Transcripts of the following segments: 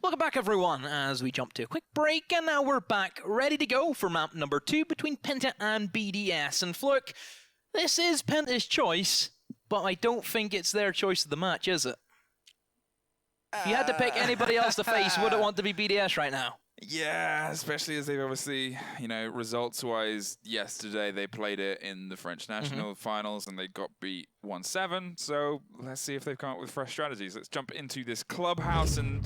Welcome back, everyone, as we jump to a quick break, and now we're back, ready to go for map number 2 between Penta and BDS. And look, this is Penta's choice, but I don't think it's their choice of the match, is it? If you had to pick anybody else to face, would it want to be BDS right now? Yeah, especially as they've obviously, results-wise, yesterday they played it in the French national finals and they got beat 1-7. So let's see if they've come up with fresh strategies. Let's jump into this clubhouse and,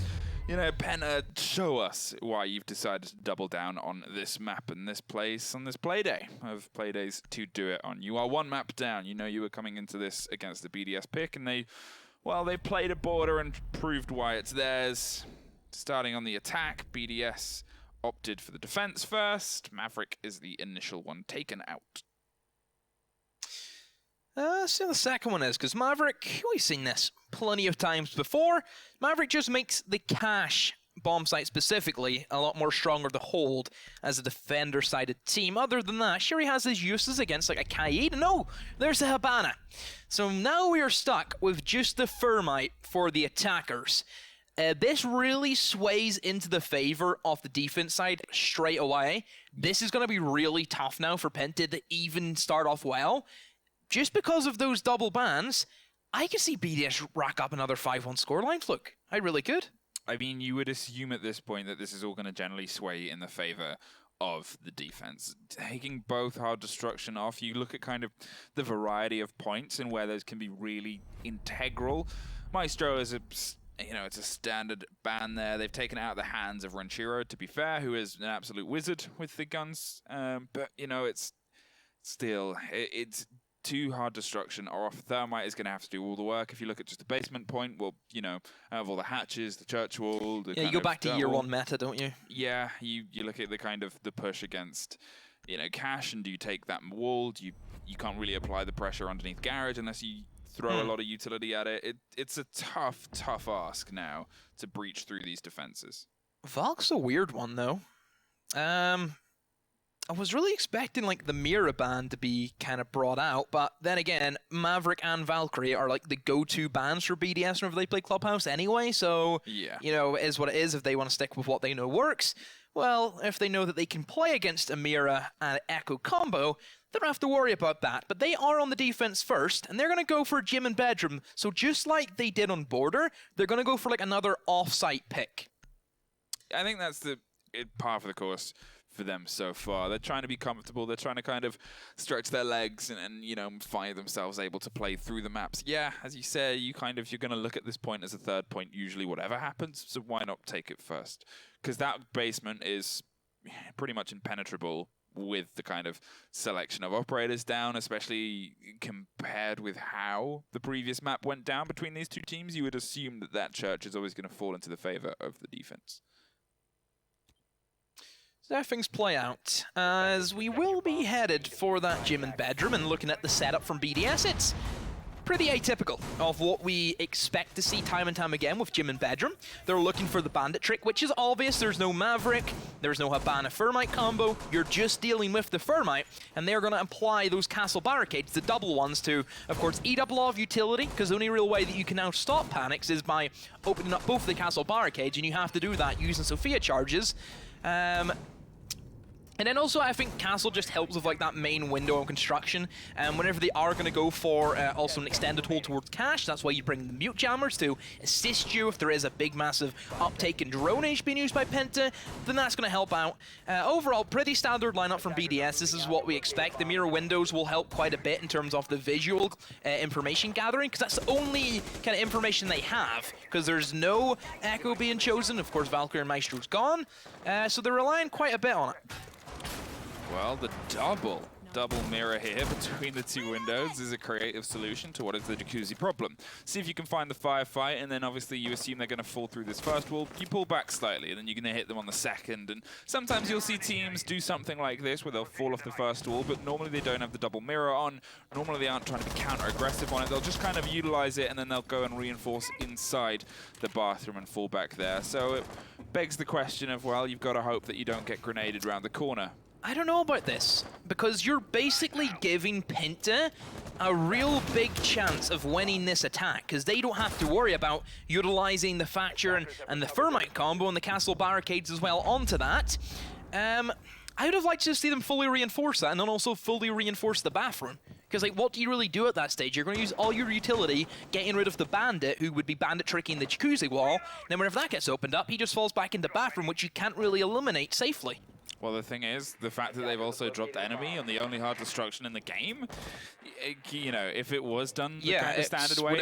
Penta, show us why you've decided to double down on this map and this place on this playday of playdays to do it on. You are one map down. You know you were coming into this against the BDS pick, and they played a border and proved why it's theirs. Starting on the attack, BDS opted for the defense first. Maverick is the initial one taken out. So the second one is, because Maverick, we've seen this plenty of times before, Maverick just makes the cache bomb site specifically a lot more stronger to hold as a defender-sided team. Other than that, sure, he has his uses against like a Kaid. No, there's a Habana. So now we are stuck with just the Thermite for the attackers. This really sways into the favor of the defense side straight away. This is going to be really tough now for Penta to even start off well. Just because of those double bans, I could see BDS rack up another 5-1 scoreline. Look, I really could. I mean, you would assume at this point that this is all going to generally sway in the favor of the defense. Taking both hard destruction off, you look at kind of the variety of points and where those can be really integral. Maestro is it's a standard ban there. They've taken it out of the hands of Renchiro, to be fair, who is an absolute wizard with the guns. But, it's still, it's too hard destruction, or off Thermite is going to have to do all the work. If you look at just the basement point, well, out of all the hatches, the church wall... you go back to year one meta, don't you? Yeah, you look at the kind of the push against, cache, and do you take that wall? You can't really apply the pressure underneath garage unless you throw a lot of utility at it. It's a tough ask now to breach through these defenses. Valk's a weird one, though. I was really expecting like the Mira ban to be kind of brought out, but then again, Maverick and Valkyrie are like the go-to bans for BDS whenever they play Clubhouse anyway, so, yeah. It is what it is if they want to stick with what they know works. Well, if they know that they can play against a Mira and Echo combo, they don't have to worry about that. But they are on the defense first, and they're going to go for Gym and Bedroom. So just like they did on Border, they're going to go for like another off-site pick. I think that's the par for the course for them so far. They're trying to be comfortable. They're trying to kind of stretch their legs and find themselves able to play through the maps. Yeah, as you say, you're going to look at this point as a third point usually whatever happens, so why not take it first? Because that basement is pretty much impenetrable with the kind of selection of operators down, especially compared with how the previous map went down between these two teams. You would assume that church is always going to fall into the favor of the defense. So things play out, as we will be headed for that Gym and Bedroom, and looking at the setup from BDS, it's pretty atypical of what we expect to see time and time again with Gym and Bedroom. They're looking for the Bandit trick, which is obvious. There's no Maverick, there's no Habana Thermite combo, you're just dealing with the Thermite, and they're going to apply those castle barricades, the double ones, to, of course, eat up a lot of utility, because the only real way that you can now stop panics is by opening up both the castle barricades, and you have to do that using Sophia charges. And then also, I think Castle just helps with like that main window of construction. And whenever they are going to go for also an extended hold towards cache, that's why you bring the mute jammers to assist you if there is a big massive uptake in drone age being used by Penta, then that's going to help out. Overall, pretty standard lineup from BDS. This is what we expect. The mirror windows will help quite a bit in terms of the visual information gathering, because that's the only kind of information they have, because there's no Echo being chosen. Of course, Valkyrie and Maestro's gone, so they're relying quite a bit on it. Well, the double mirror here between the two windows is a creative solution to what is the jacuzzi problem. See if you can find the firefight, and then obviously you assume they're going to fall through this first wall. You pull back slightly, and then you're going to hit them on the second. And sometimes you'll see teams do something like this where they'll fall off the first wall, but normally they don't have the double mirror on. Normally they aren't trying to be counter-aggressive on it. They'll just kind of utilize it, and then they'll go and reinforce inside the bathroom and fall back there. So it begs the question of, well, you've got to hope that you don't get grenaded around the corner I don't know about this, because you're basically giving Penta a real big chance of winning this attack, because they don't have to worry about utilizing the Thatcher and the Thermite combo and the castle barricades as well onto that. I would have liked to see them fully reinforce that and then also fully reinforce the bathroom. Because, like, what do you really do at that stage? You're going to use all your utility getting rid of the bandit, who would be bandit tricking the jacuzzi wall. Then whenever that gets opened up, he just falls back into bathroom, which you can't really eliminate safely. Well, the thing is, the fact that they've also dropped enemy on the only hard destruction in the game, you know, if it was done the kind of standard way,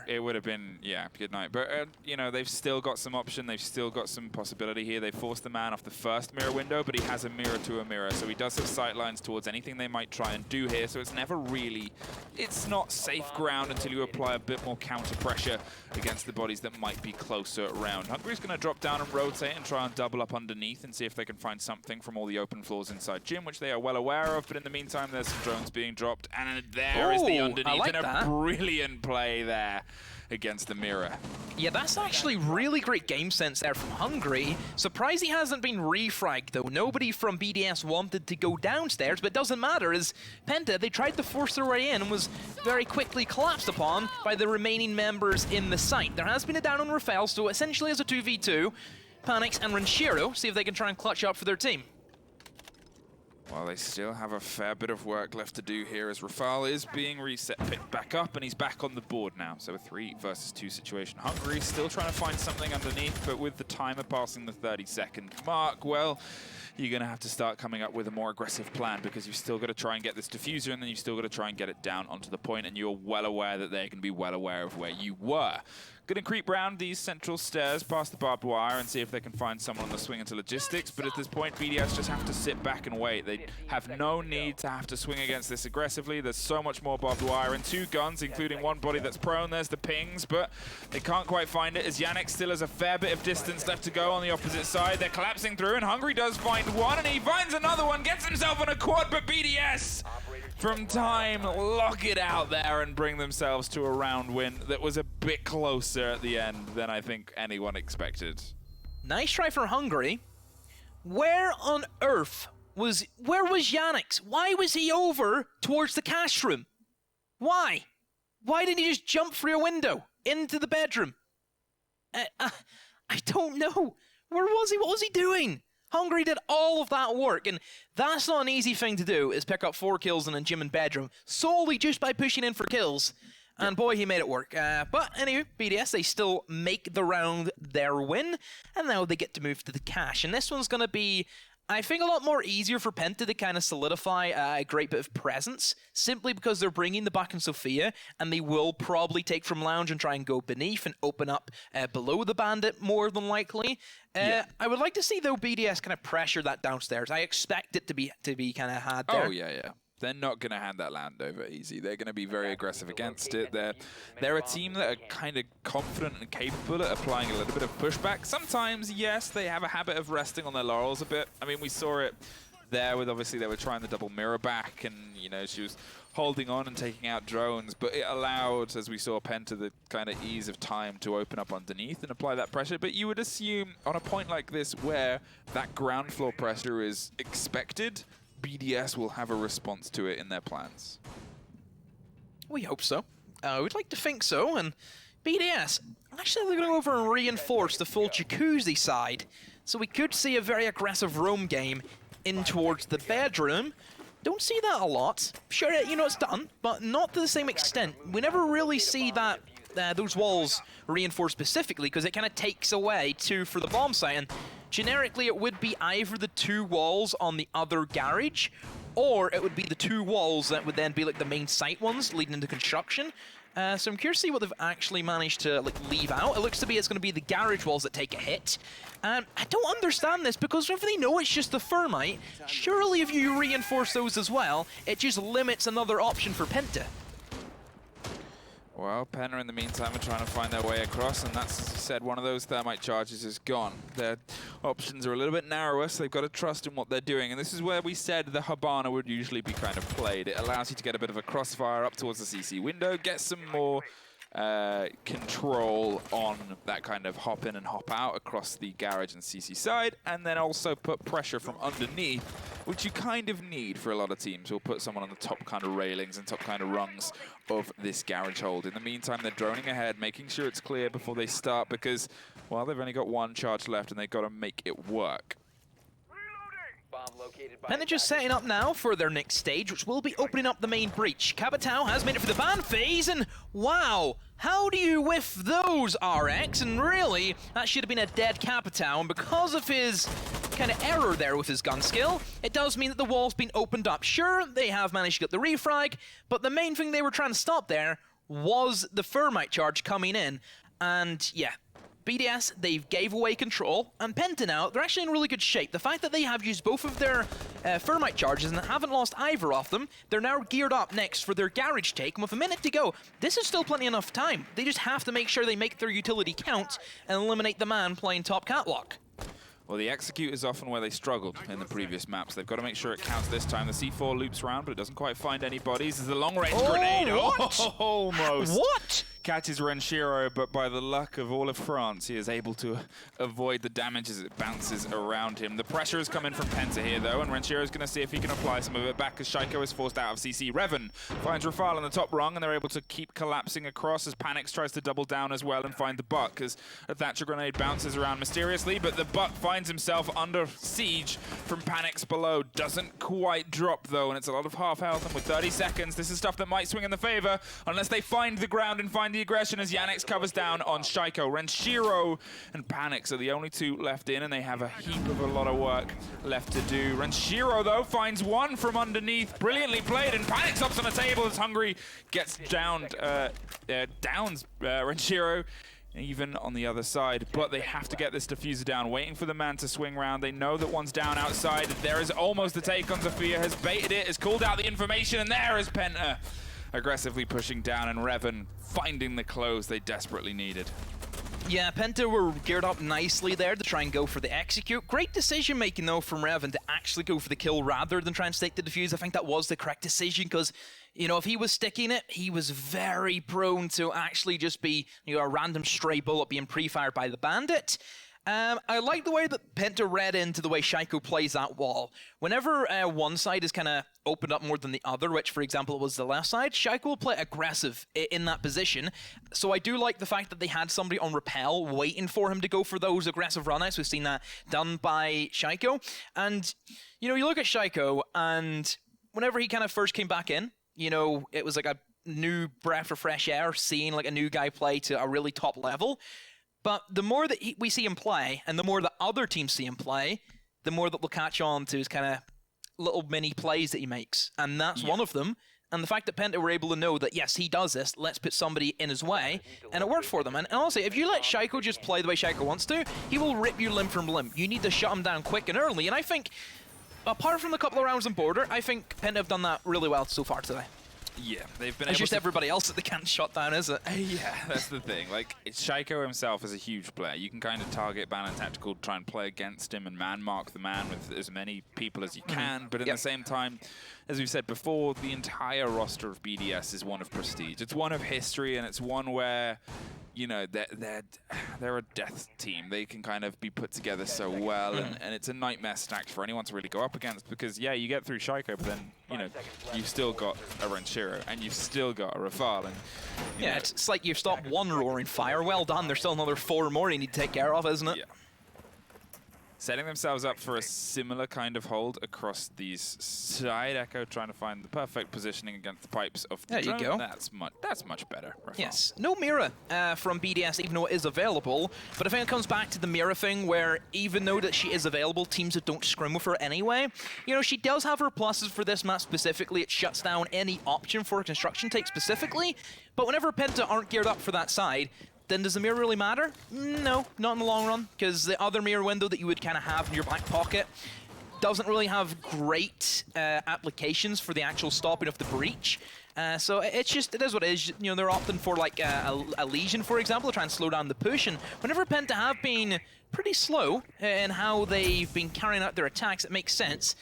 it would have been, yeah, good night. But, you know, they've still got some option. They've still got some possibility here. They forced the man off the first mirror window, but he has a mirror to a mirror. So he does have sight lines towards anything they might try and do here. So it's never really, it's not safe ground until you apply a bit more counter pressure against the bodies that might be closer around. Hungry's going to drop down and rotate and try and double up underneath and see if they can find something from all the open floors inside gym, which they are well aware of, but in the meantime there's some drones being dropped, and there is the underneath, and a brilliant play there against the mirror. Yeah, that's actually really great game sense there from Hungry. Surprised he hasn't been refragged though. Nobody from BDS wanted to go downstairs, but it doesn't matter, as Penta, they tried to force their way in and was very quickly collapsed upon by the remaining members in the site. There has been a down on Rafael, so essentially as a 2v2, Panics and Renshiro see if they can try and clutch up for their team. Well, they still have a fair bit of work left to do here as Rafal is being reset, picked back up, and he's back on the board now. So a 3 versus 2 situation. Hungry still trying to find something underneath, but with the timer passing the 30-second mark, well, you're going to have to start coming up with a more aggressive plan, because you've still got to try and get this diffuser, and then you've still got to try and get it down onto the point, and you're well aware that they're going to be well aware of where you were. Going to creep round these central stairs past the barbed wire and see if they can find someone on the swing into logistics, but at this point BDS just have to sit back and wait. They have no need to have to swing against this aggressively. There's so much more barbed wire and 2 guns, including one body that's prone. There's the pings, but they can't quite find it, as Yannick still has a fair bit of distance left to go on the opposite side. They're collapsing through, and Hungry does find one, and he finds another one, gets himself on a quad, but BDS from time lock it out there and bring themselves to a round win that was a bit closer at the end than I think anyone expected. Nice try for Hungry. Where on earth was Yannick? Why was he over towards the cash room? Why? Why didn't he just jump through a window into the bedroom? I don't know. Where was he? What was he doing? Hungry did all of that work, and that's not an easy thing to do, is pick up 4 kills in a gym and bedroom, solely just by pushing in for kills. And boy, he made it work. But anyway, BDS, they still make the round their win, and now they get to move to the cash. And this one's going to be, I think, a lot more easier for Penta to kind of solidify a great bit of presence, simply because they're bringing the back in Sophia, and they will probably take from Lounge and try and go beneath and open up below the bandit more than likely. I would like to see, though, BDS kind of pressure that downstairs. I expect it to be kind of had there. Oh, yeah. They're not going to hand that land over easy. They're going to be very aggressive against it. They're a team that are kind of confident and capable at applying a little bit of pushback. Sometimes, yes, they have a habit of resting on their laurels a bit. I mean, we saw it there with, obviously, they were trying the double mirror back, and, you know, she was holding on and taking out drones, but it allowed, as we saw, Penta the kind of ease of time to open up underneath and apply that pressure. But you would assume on a point like this where that ground floor pressure is expected, BDS will have a response to it in their plans. We hope so. We'd like to think so, and BDS, actually they're going to go over and reinforce the full jacuzzi side, so we could see a very aggressive roam game in towards the bedroom. Don't see that a lot. Sure, you know, it's done, but not to the same extent. We never really see that those walls reinforced specifically, because it kind of takes away 2 for the bomb site, and generically, it would be either the 2 walls on the other garage, or it would be the 2 walls that would then be like the main site ones leading into construction. So I'm curious to see what they've actually managed to leave out. It looks to be it's going to be the garage walls that take a hit. I don't understand this, because if they know it's just the thermite, surely if you reinforce those as well, it just limits another option for Penta. Well, Penta in the meantime are trying to find their way across, and that's, as I said, one of those thermite charges is gone. Their options are a little bit narrower, so they've got to trust in what they're doing. And this is where we said the Habana would usually be kind of played. It allows you to get a bit of a crossfire up towards the CC window, get some more control on that kind of hop in and hop out across the garage and CC side, and then also put pressure from underneath, which you kind of need for a lot of teams. We'll put someone on the top kind of railings and top kind of rungs of this garage hold. In the meantime, they're droning ahead, making sure it's clear before they start because, well, they've only got one charge left and they've got to make it work. And they're just setting up now for their next stage, which will be opening up the main breach. Capitao has made it for the ban phase, and wow, how do you whiff those, RX? And really, that should have been a dead Capitao, and because of his kind of error there with his gun skill, it does mean that the wall's been opened up. Sure, they have managed to get the refrag, but the main thing they were trying to stop there was the Thermite charge coming in, and yeah, BDS, they've gave away control, and Penta now, they're actually in really good shape. The fact that they have used both of their Thermite charges and haven't lost either of them, they're now geared up next for their garage take, and with a minute to go, this is still plenty enough time. They just have to make sure they make their utility count and eliminate the man playing top catwalk. Well, the execute is often where they struggled in the previous maps. They've got to make sure it counts this time. The C4 loops around, but it doesn't quite find any bodies. There's a long-range grenade. What? Oh, almost. What? Catches Renshiro, but by the luck of all of France, he is able to avoid the damage as it bounces around him. The pressure is coming from Penta here, though, and Renshiro is going to see if he can apply some of it back as Shaiko is forced out of CC. Revan finds Rafale on the top rung, and they're able to keep collapsing across as Panix tries to double down as well and find the butt, as a Thatcher grenade bounces around mysteriously, but the butt finds himself under siege from Panix below. Doesn't quite drop, though, and it's a lot of half health, and with 30 seconds, this is stuff that might swing in the favor, unless they find the ground and find the aggression as Yannick covers down on Shaiko. Renshiro and Panix are the only two left in, and they have a heap of a lot of work left to do. Renshiro, though, finds one from underneath. Brilliantly played, and Panix ups on the table as Hungry gets downs Renshiro even on the other side, but they have to get this diffuser down, waiting for the man to swing round. They know that one's down outside. There is almost a take on Zafir, has baited it, has called out the information, and there is Penta aggressively pushing down, and Revan finding the close they desperately needed. Yeah, Penta were geared up nicely there to try and go for the execute. Great decision making though from Revan to actually go for the kill rather than try and stick the defuse. I think that was the correct decision because, you know, if he was sticking it, he was very prone to actually just be, you know, a random stray bullet being pre-fired by the bandit. I like the way that Penta read into the way Shaiko plays that wall. Whenever one side is kind of opened up more than the other, which for example was the left side, Shaiko will play aggressive in that position. So I do like the fact that they had somebody on rappel waiting for him to go for those aggressive runouts. We've seen that done by Shaiko. And, you know, you look at Shaiko, and whenever he kind of first came back in, you know, it was like a new breath of fresh air, seeing like a new guy play to a really top level. But the more that we see him play, and the more that other teams see him play, the more that we'll catch on to his kind of little mini plays that he makes. And that's one of them. And the fact that Penta were able to know that, yes, he does this, let's put somebody in his way, and it worked for them. And honestly, if you let Shaiko just play the way Shaiko wants to, he will rip you limb from limb. You need to shut him down quick and early. And I think, apart from the couple of rounds on border, I think Penta have done that really well so far today. Yeah, they've been It's able just everybody else that they can't shut down, is it? Yeah, that's the thing. Like, Shaiko himself is a huge player. You can kind of target, ban, and tactical, try and play against him and man-mark the man with as many people as you can. But at the same time, as we've said before, the entire roster of BDS is one of prestige. It's one of history, and it's one where, you know, they're a death team. They can kind of be put together so well, and it's a nightmare stacked for anyone to really go up against because, yeah, you get through Shaiko, but then, you know, you've still got a Renshiro, and you've still got a Rafale. And, yeah, know, it's like you've stopped one roaring fire. Well done. There's still another 4 more you need to take care of, isn't it? Yeah. Setting themselves up for a similar kind of hold across these side. Echo trying to find the perfect positioning against the pipes of the drone. There you go. That's much better. Rafale. Yes. No Mira from BDS, even though it is available. But I think it comes back to the Mira thing where even though that she is available, teams that don't scrim with her anyway, you know, she does have her pluses for this map specifically. It shuts down any option for a construction take specifically. But whenever Penta aren't geared up for that side, then does the mirror really matter? No, not in the long run, because the other mirror window that you would kind of have in your back pocket doesn't really have great applications for the actual stopping of the breach. So it's just, it is what it is. You know, they're opting for like a Legion, for example, to try and slow down the push. And whenever Penta have been pretty slow in how they've been carrying out their attacks, it makes sense.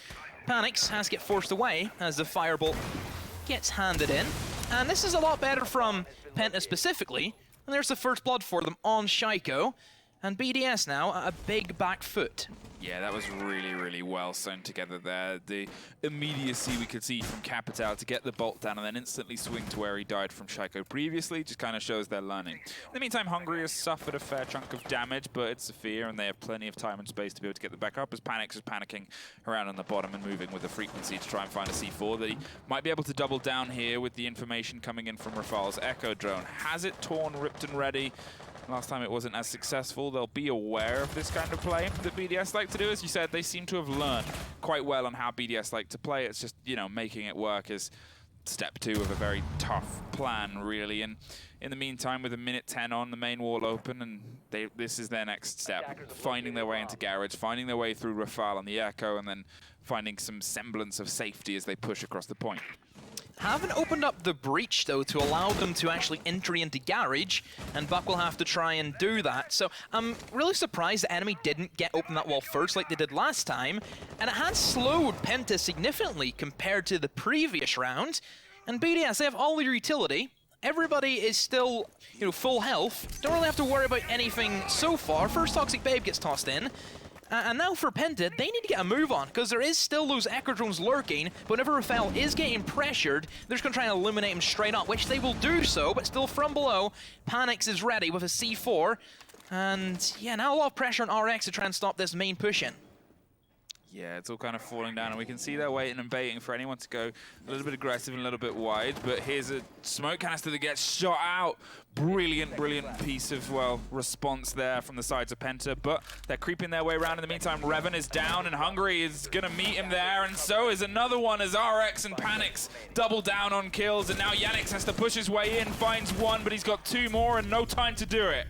Panix has to get forced away as the firebolt gets handed in. And this is a lot better from Penta specifically. And there's the first blood for them on Shaiko. And BDS now at a big back foot. Yeah, that was really, really well sewn together there. The immediacy we could see from Capital to get the bolt down and then instantly swing to where he died from Shaiko previously just kind of shows their learning. In the meantime, Hungary has suffered a fair chunk of damage, but it's SAPPHIRE and they have plenty of time and space to be able to get the back up as Panics is panicking around on the bottom and moving with the frequency to try and find a C4 that he might be able to double down here with the information coming in from Rafal's Echo drone. Has it torn, ripped and ready? Last time it wasn't as successful. They'll be aware of this kind of play that BDS like to do. As you said, they seem to have learned quite well on how BDS like to play. It's just, you know, making it work is step 2 of a very tough plan, really. And in the meantime, with a minute 10 on, the main wall open, and this is their next step. Finding their way into Garage, finding their way through Rafal and the Echo, and then finding some semblance of safety as they push across the point. Haven't opened up the breach, though, to allow them to actually enter into Garage, and Buck will have to try and do that. So I'm really surprised the enemy didn't open that wall first like they did last time, and it has slowed Penta significantly compared to the previous round. And BDS, they have all their utility. Everybody is still, you know, full health. Don't really have to worry about anything so far. First Toxic Babe gets tossed in. And now for Penta, they need to get a move on, because there is still those Echo drones lurking, but whenever Rafal is getting pressured, they're just going to try and eliminate him straight up, which they will do so, but still from below, Panics is ready with a C4, and yeah, now a lot of pressure on RX to try and stop this main push in. Yeah, it's all kind of falling down, and we can see they're waiting and baiting for anyone to go a little bit aggressive and a little bit wide, but here's a smoke canister that gets shot out. Brilliant, brilliant piece of, well, response there from the sides of Penta, but they're creeping their way around. In the meantime, Revan is down, and Hungary is going to meet him there, and so is another one as RX and Panics double down on kills, and now Yannick has to push his way in, finds one, but he's got 2 more and no time to do it.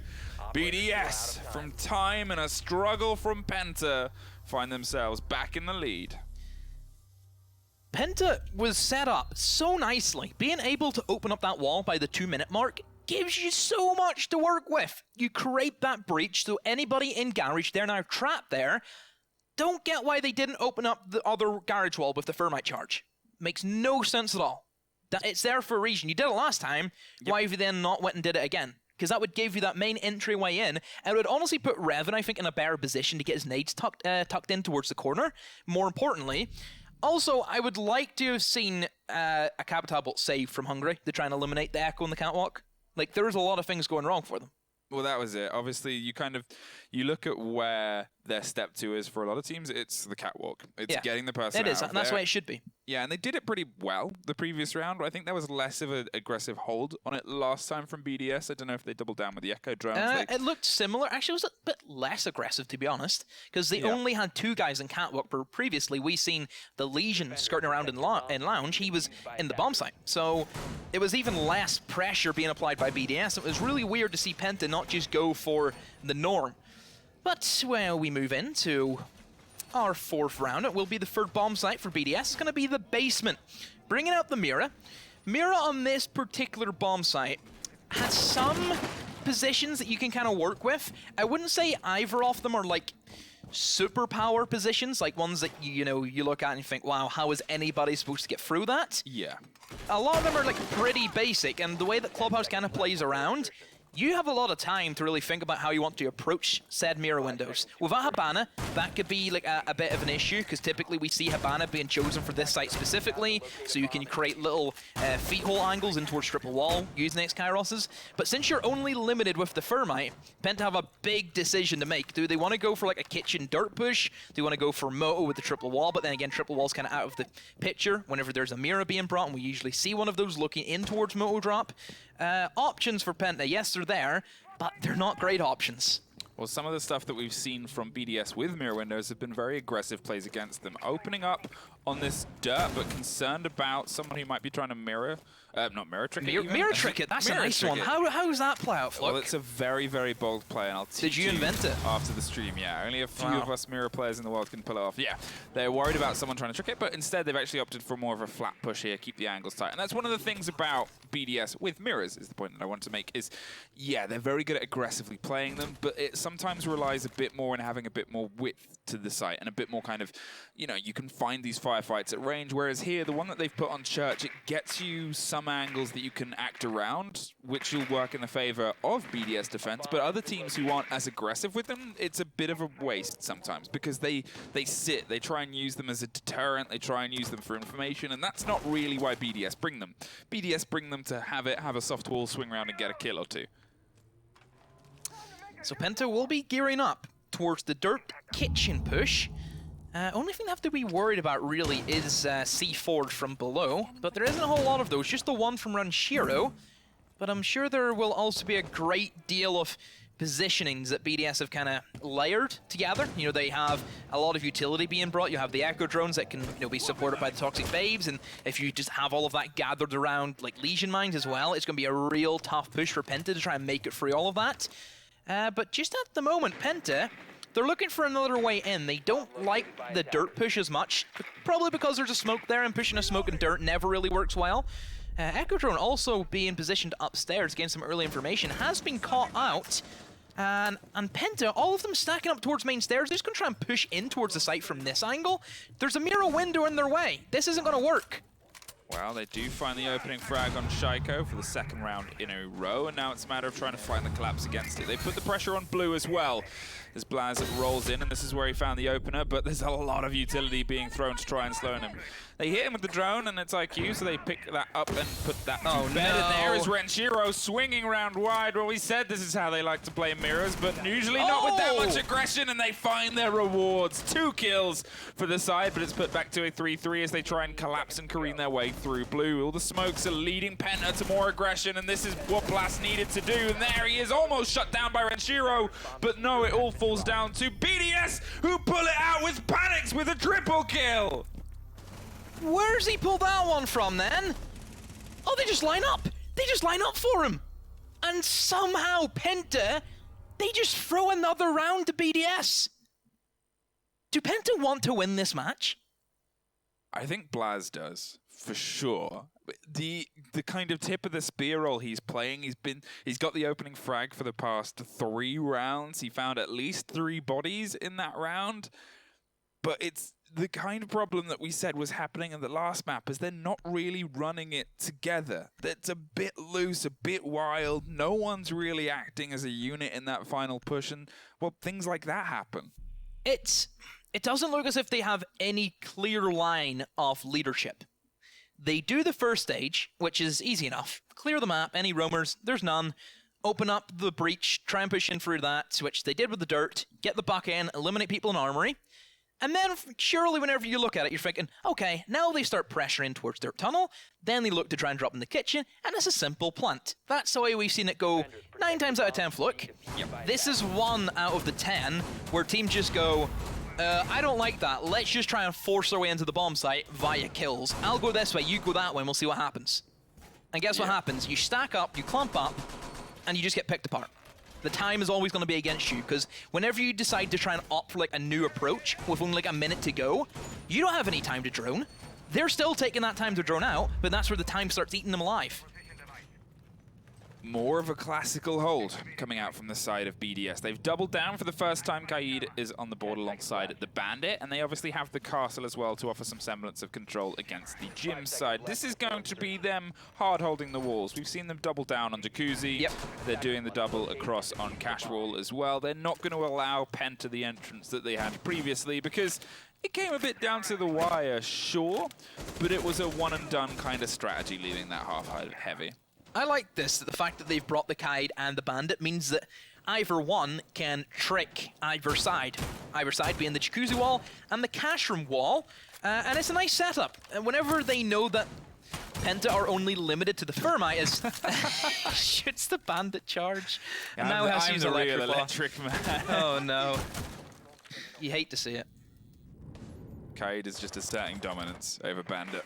BDS, from time and a struggle from Penta, find themselves back in the lead. Penta was set up so nicely. Being able to open up that wall by the 2-minute mark gives you so much to work with. You create that breach, so anybody in Garage, they're now trapped there. Don't get why they didn't open up the other Garage wall with the Thermite charge. Makes no sense at all. It's there for a reason. You did it last time. Yep. Why have you then not went and did it again? Because that would give you that main entryway in, and it would honestly put Revan, I think, in a better position to get his nades tucked in towards the corner. More importantly, also, I would like to have seen a Capital bolt save from Hungary to try and eliminate the Echo in the catwalk. Like, there's a lot of things going wrong for them. Well, that was it. Obviously, you look at where their step 2 is for a lot of teams. It's the catwalk. It's getting the person out of there. And that's the way it should be. Yeah, and they did it pretty well the previous round. I think there was less of an aggressive hold on it last time from BDS. I don't know if they doubled down with the Echo drones. It looked similar. Actually, it was a bit less aggressive, to be honest, because they only had 2 guys in catwalk, but previously we seen the Legion skirting around in lounge. He was in the bomb site. So it was even less pressure being applied by BDS. It was really weird to see Penta not just go for the norm. But, well, we move into our 4th round. It will be the 3rd bomb site for BDS. It's going to be the basement. Bringing out the Mira. Mira on this particular bomb site has some positions that you can kind of work with. I wouldn't say either of them are like superpower positions, like ones that you look at and you think, wow, how is anybody supposed to get through that? Yeah. A lot of them are like pretty basic, and the way that Clubhouse kind of plays around, you have a lot of time to really think about how you want to approach said mirror windows. Without Hibana, that could be like a bit of an issue, because typically we see Hibana being chosen for this site specifically, so you can create little feet hole angles in towards triple wall using X Kairoses. But since you're only limited with the Thermite, Penta have a big decision to make. Do they want to go for like a kitchen dirt push? Do they want to go for Moto with the triple wall? But then again, triple wall's kind of out of the picture whenever there's a mirror being brought, and we usually see one of those looking in towards Moto drop. Options for Penta, yes, they're there, but they're not great options. Well, some of the stuff that we've seen from BDS with mirror windows have been very aggressive plays against them. Opening up on this dirt, but concerned about someone who might be trying to mirror trick it. Mirror trick it, that's a nice one. How does that play out, Fluck? Well, it's a very, very bold play, and I'll teach you. Did you invent it? After the stream, yeah. Only a few of us mirror players in the world can pull it off. Yeah, they're worried about someone trying to trick it, but instead they've actually opted for more of a flat push here, keep the angles tight. And that's one of the things about BDS with mirrors, is the point that I want to make, is, yeah, they're very good at aggressively playing them, but it sometimes relies a bit more in having a bit more width to the site, and a bit more kind of, you know, you can find these fire firefights at range, whereas here, the one that they've put on Church, it gets you some angles that you can act around, which will work in the favor of BDS defense, but other teams who aren't as aggressive with them, it's a bit of a waste sometimes, because they sit, they try and use them as a deterrent, they try and use them for information, and that's not really why BDS bring them. BDS bring them to have a soft wall, swing around, and get a kill or two. So Penta will be gearing up towards the dirt kitchen push. Only thing they have to be worried about really is C4 from below, but there isn't a whole lot of those, just the one from Ranshiro. But I'm sure there will also be a great deal of positionings that BDS have kind of layered together. You know, they have a lot of utility being brought. You have the Echo drones that can, you know, be supported by the Toxic Babes, and if you just have all of that gathered around like Legion Mines as well, it's going to be a real tough push for Penta to try and make it through all of that. But just at the moment, Penta, they're looking for another way in. They don't like the dirt push as much, probably because there's a smoke there, and pushing a smoke in dirt never really works well. Echo Drone also being positioned upstairs, getting some early information, has been caught out. And Penta, all of them stacking up towards main stairs. They're just going to try and push in towards the site from this angle. There's a mirror window in their way. This isn't going to work. Well, they do find the opening frag on Shaiko for the second round in a row, and now it's a matter of trying to find the collapse against it. They put the pressure on Blue as well, as Blaz rolls in, and this is where he found the opener, but there's a lot of utility being thrown to try and slow him. They hit him with the drone, and it's IQ, so they pick that up and put that to bed. And there is Renshiro swinging around wide. Well, we said this is how they like to play mirrors, but usually not with that much aggression, and they find their rewards. 2 kills for the side, but it's put back to a 3-3 as they try and collapse and careen their way through Blue. All the smokes are leading Penta to more aggression, and this is what Blast needed to do. And there he is, almost shut down by Renshiro, but no, it all falls down to BDS, who pull it out with Panics with a triple kill. Where's he pulled that one from then? Oh, they just line up. They just line up for him. And somehow Penta, they just throw another round to BDS. Do Penta want to win this match? I think Blaz does, for sure. The kind of tip of the spear roll he's playing, he's got the opening frag for the past 3 rounds. He found at least 3 bodies in that round. But it's the kind of problem that we said was happening in the last map, is they're not really running it together. It's a bit loose, a bit wild. No one's really acting as a unit in that final push, and, well, things like that happen. It doesn't look as if they have any clear line of leadership. They do the first stage, which is easy enough. Clear the map, any roamers, there's none. Open up the breach, try and push in through that, which they did with the dirt, get the buck in, eliminate people in armory. And then, surely, whenever you look at it, you're thinking, okay, now they start pressuring towards Dirt Tunnel, then they look to try and drop in the kitchen, and it's a simple plant. That's the way we've seen it go 9 times out of 10, Fluke. This is 1 out of the 10 where teams just go, I don't like that, let's just try and force our way into the bomb site via kills. I'll go this way, you go that way, and we'll see what happens. And guess what happens? You stack up, you clump up, and you just get picked apart. The time is always going to be against you, because whenever you decide to try and opt for like a new approach with only like a minute to go, you don't have any time to drone. They're still taking that time to drone out, but that's where the time starts eating them alive. More of a classical hold coming out from the side of BDS. They've doubled down for the first time. Kaid is on the board alongside the Bandit, and they obviously have the castle as well to offer some semblance of control against the gym side. This is going to be them hard holding the walls. We've seen them double down on Jacuzzi. Yep. They're doing the double across on Cashwall as well. They're not going to allow Penta the entrance that they had previously, because it came a bit down to the wire, sure, but it was a one-and-done kind of strategy, leaving that half heavy. I like this, that the fact that they've brought the Kaid and the Bandit means that either one can trick either side being the Jacuzzi wall and the cash room wall, and it's a nice setup. And whenever they know that Penta are only limited to the Thermite, as shoots the Bandit charge, and now has to use electric man. Oh no. You hate to see it. Kaid is just asserting dominance over Bandit.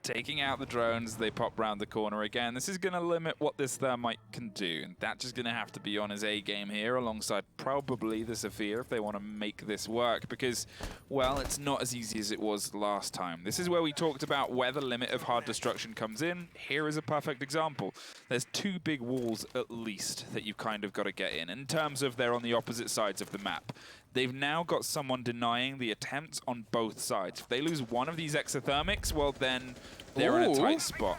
Taking out the drones, they pop round the corner again. This is going to limit what this Thermite can do, and that's just going to have to be on his A game here, alongside probably the SAPPHIRE if they want to make this work, because, well, it's not as easy as it was last time. This is where we talked about where the limit of hard destruction comes in. Here is a perfect example. There's 2 big walls at least that you've kind of got to get in terms of they're on the opposite sides of the map. they've now got someone denying the attempts on both sides. If they lose one of these exothermics, well then they're in a tight spot.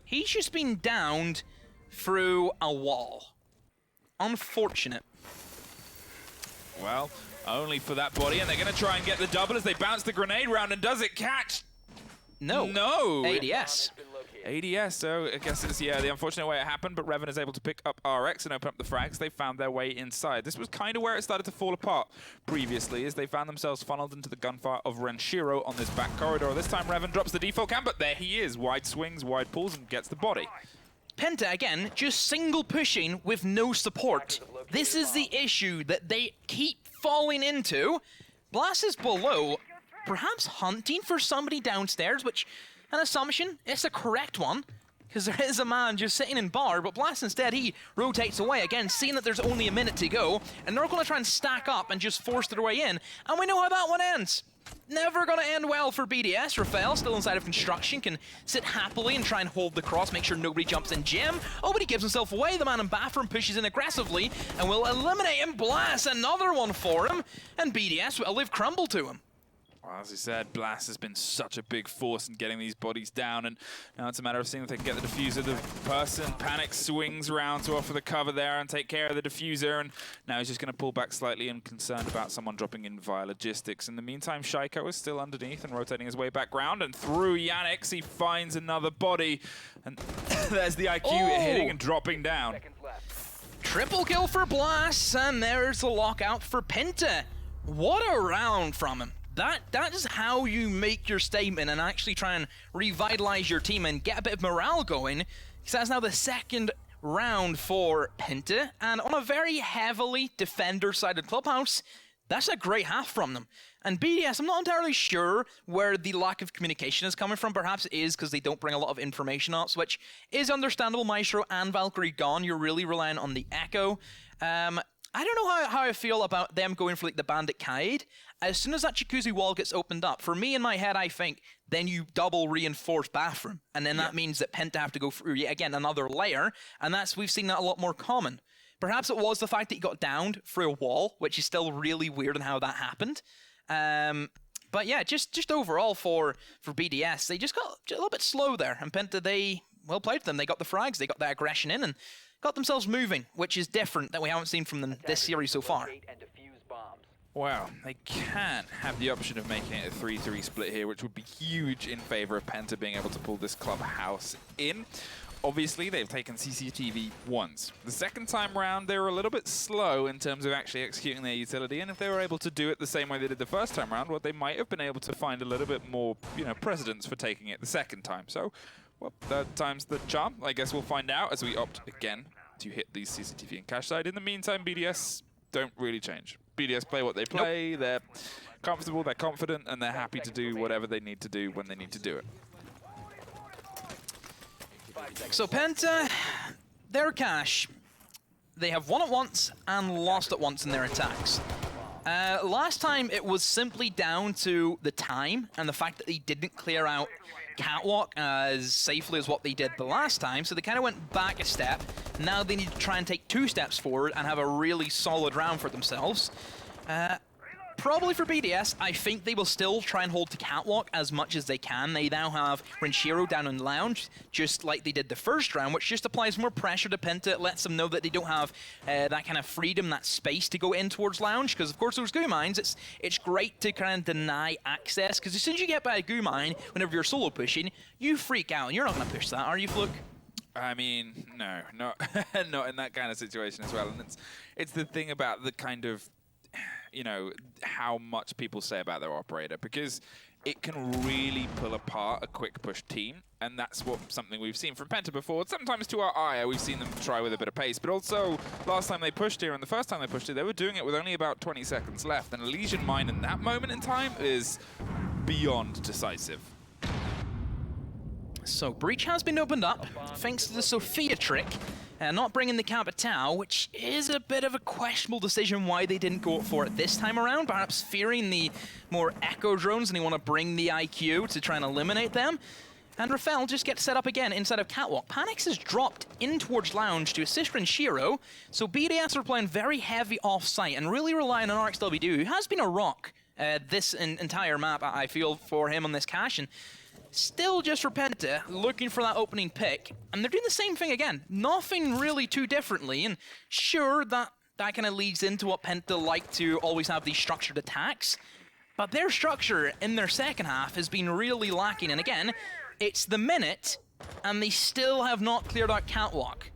He's just been downed through a wall. Unfortunate. Well, only for that body, and they're going to try and get the double as they bounce the grenade round, and does it catch? No. No. ADS. ADS, so I guess it's, yeah, the unfortunate way it happened, but Revan is able to pick up RX and open up the frags. They found their way inside. This was kind of where it started to fall apart previously, as they found themselves funneled into the gunfire of Renshiro on this back corridor. This time Revan drops the default cam, but there he is. Wide swings, wide pulls, and gets the body. Penta, again, just single pushing with no support. This is the issue that they keep falling into. Blast is below, perhaps hunting for somebody downstairs, which, an assumption, it's a correct one, because there is a man just sitting in bar, but Blast instead, he rotates away, again, seeing that there's only a minute to go, and they're going to try and stack up and just force their way in, and we know how that one ends. Never going to end well for BDS. Rafael, still inside of construction, can sit happily and try and hold the cross, make sure nobody jumps in Jim. Oh, but he gives himself away. The man in bathroom pushes in aggressively and will eliminate him. Blast, another one for him. And BDS will live crumble to him. Well, as I said, Blast has been such a big force in getting these bodies down, and now it's a matter of seeing if they can get the diffuser. The person, Panic, swings around to offer the cover there and take care of the diffuser, and now he's just going to pull back slightly and concerned about someone dropping in via logistics. In the meantime, Shaiko is still underneath and rotating his way back round, and through Yannick's, he finds another body, and there's the IQ hitting and dropping down. Triple kill for Blast, and there's the lockout for Penta. What a round from him. That is how you make your statement and actually try and revitalize your team and get a bit of morale going. Because that's now the second round for Penta, and on a very heavily defender-sided clubhouse, that's a great half from them. And BDS, I'm not entirely sure where the lack of communication is coming from. Perhaps it is because they don't bring a lot of information up, which is understandable. Maestro and Valkyrie gone, you're really relying on the Echo. I don't know how I feel about them going for like the Bandit Kaid. As soon as that Jacuzzi wall gets opened up, for me in my head, I think then you double reinforce bathroom. And then that means that Penta have to go through, yet again, another layer. And we've seen that a lot more common. Perhaps it was the fact that he got downed through a wall, which is still really weird in how that happened. But yeah, just overall for BDS, they just got a little bit slow there. And Penta, they well played them. They got the frags, they got that aggression in, and got themselves moving, which is different that we haven't seen from them this series so far. Wow, they can have the option of making it a 3-3 split here, which would be huge in favor of Penta being able to pull this clubhouse in. Obviously, they've taken CCTV once. The second time round, they were a little bit slow in terms of actually executing their utility, and if they were able to do it the same way they did the first time round, well, they might have been able to find a little bit more, precedence for taking it the second time. So, well, third time's the charm. I guess we'll find out as we opt again to hit these CCTV and cache side. In the meantime, BDS don't really change. BDS play what they play, nope. They're comfortable, they're confident, and they're happy to do whatever they need to do when they need to do it. So Penta, their cache, they have won at once and lost at once in their attacks. Last time it was simply down to the time and the fact that they didn't clear out Catwalk as safely as what they did the last time, so they kind of went back a step. Now they need to try and take 2 steps forward and have a really solid round for themselves. Probably for BDS, I think they will still try and hold to Catwalk as much as they can. They now have Renshiro down in Lounge, just like they did the first round, which just applies more pressure to Penta. It lets them know that they don't have that kind of freedom, that space to go in towards Lounge, because of course those goo mines, it's great to kind of deny access, because as soon as you get by a goo mine, whenever you're solo pushing, you freak out, and you're not going to push that, are you, Fluke? I mean, no, not in that kind of situation as well. And it's the thing about the kind of, how much people say about their operator, because it can really pull apart a quick push team, and that's something we've seen from Penta before. Sometimes to our eye, we've seen them try with a bit of pace, but also last time they pushed here and the first time they pushed here, they were doing it with only about 20 seconds left, and a Legion mine in that moment in time is beyond decisive. So Breach has been opened up thanks to the Sophia trick, not bringing the Capitao, which is a bit of a questionable decision why they didn't go for it this time around, perhaps fearing the more Echo drones and they want to bring the IQ to try and eliminate them. And Rafael just gets set up again inside of Catwalk. Panix has dropped in towards Lounge to assist Shiro, so BDS are playing very heavy off-site and really relying on RxWD, who has been a rock this entire map, I feel, for him on this cache. And still just for Penta, looking for that opening pick. And they're doing the same thing again. Nothing really too differently. And sure, that kind of leads into what Penta like to always have these structured attacks. But their structure in their second half has been really lacking. And again, it's the minute, and they still have not cleared out Catwalk.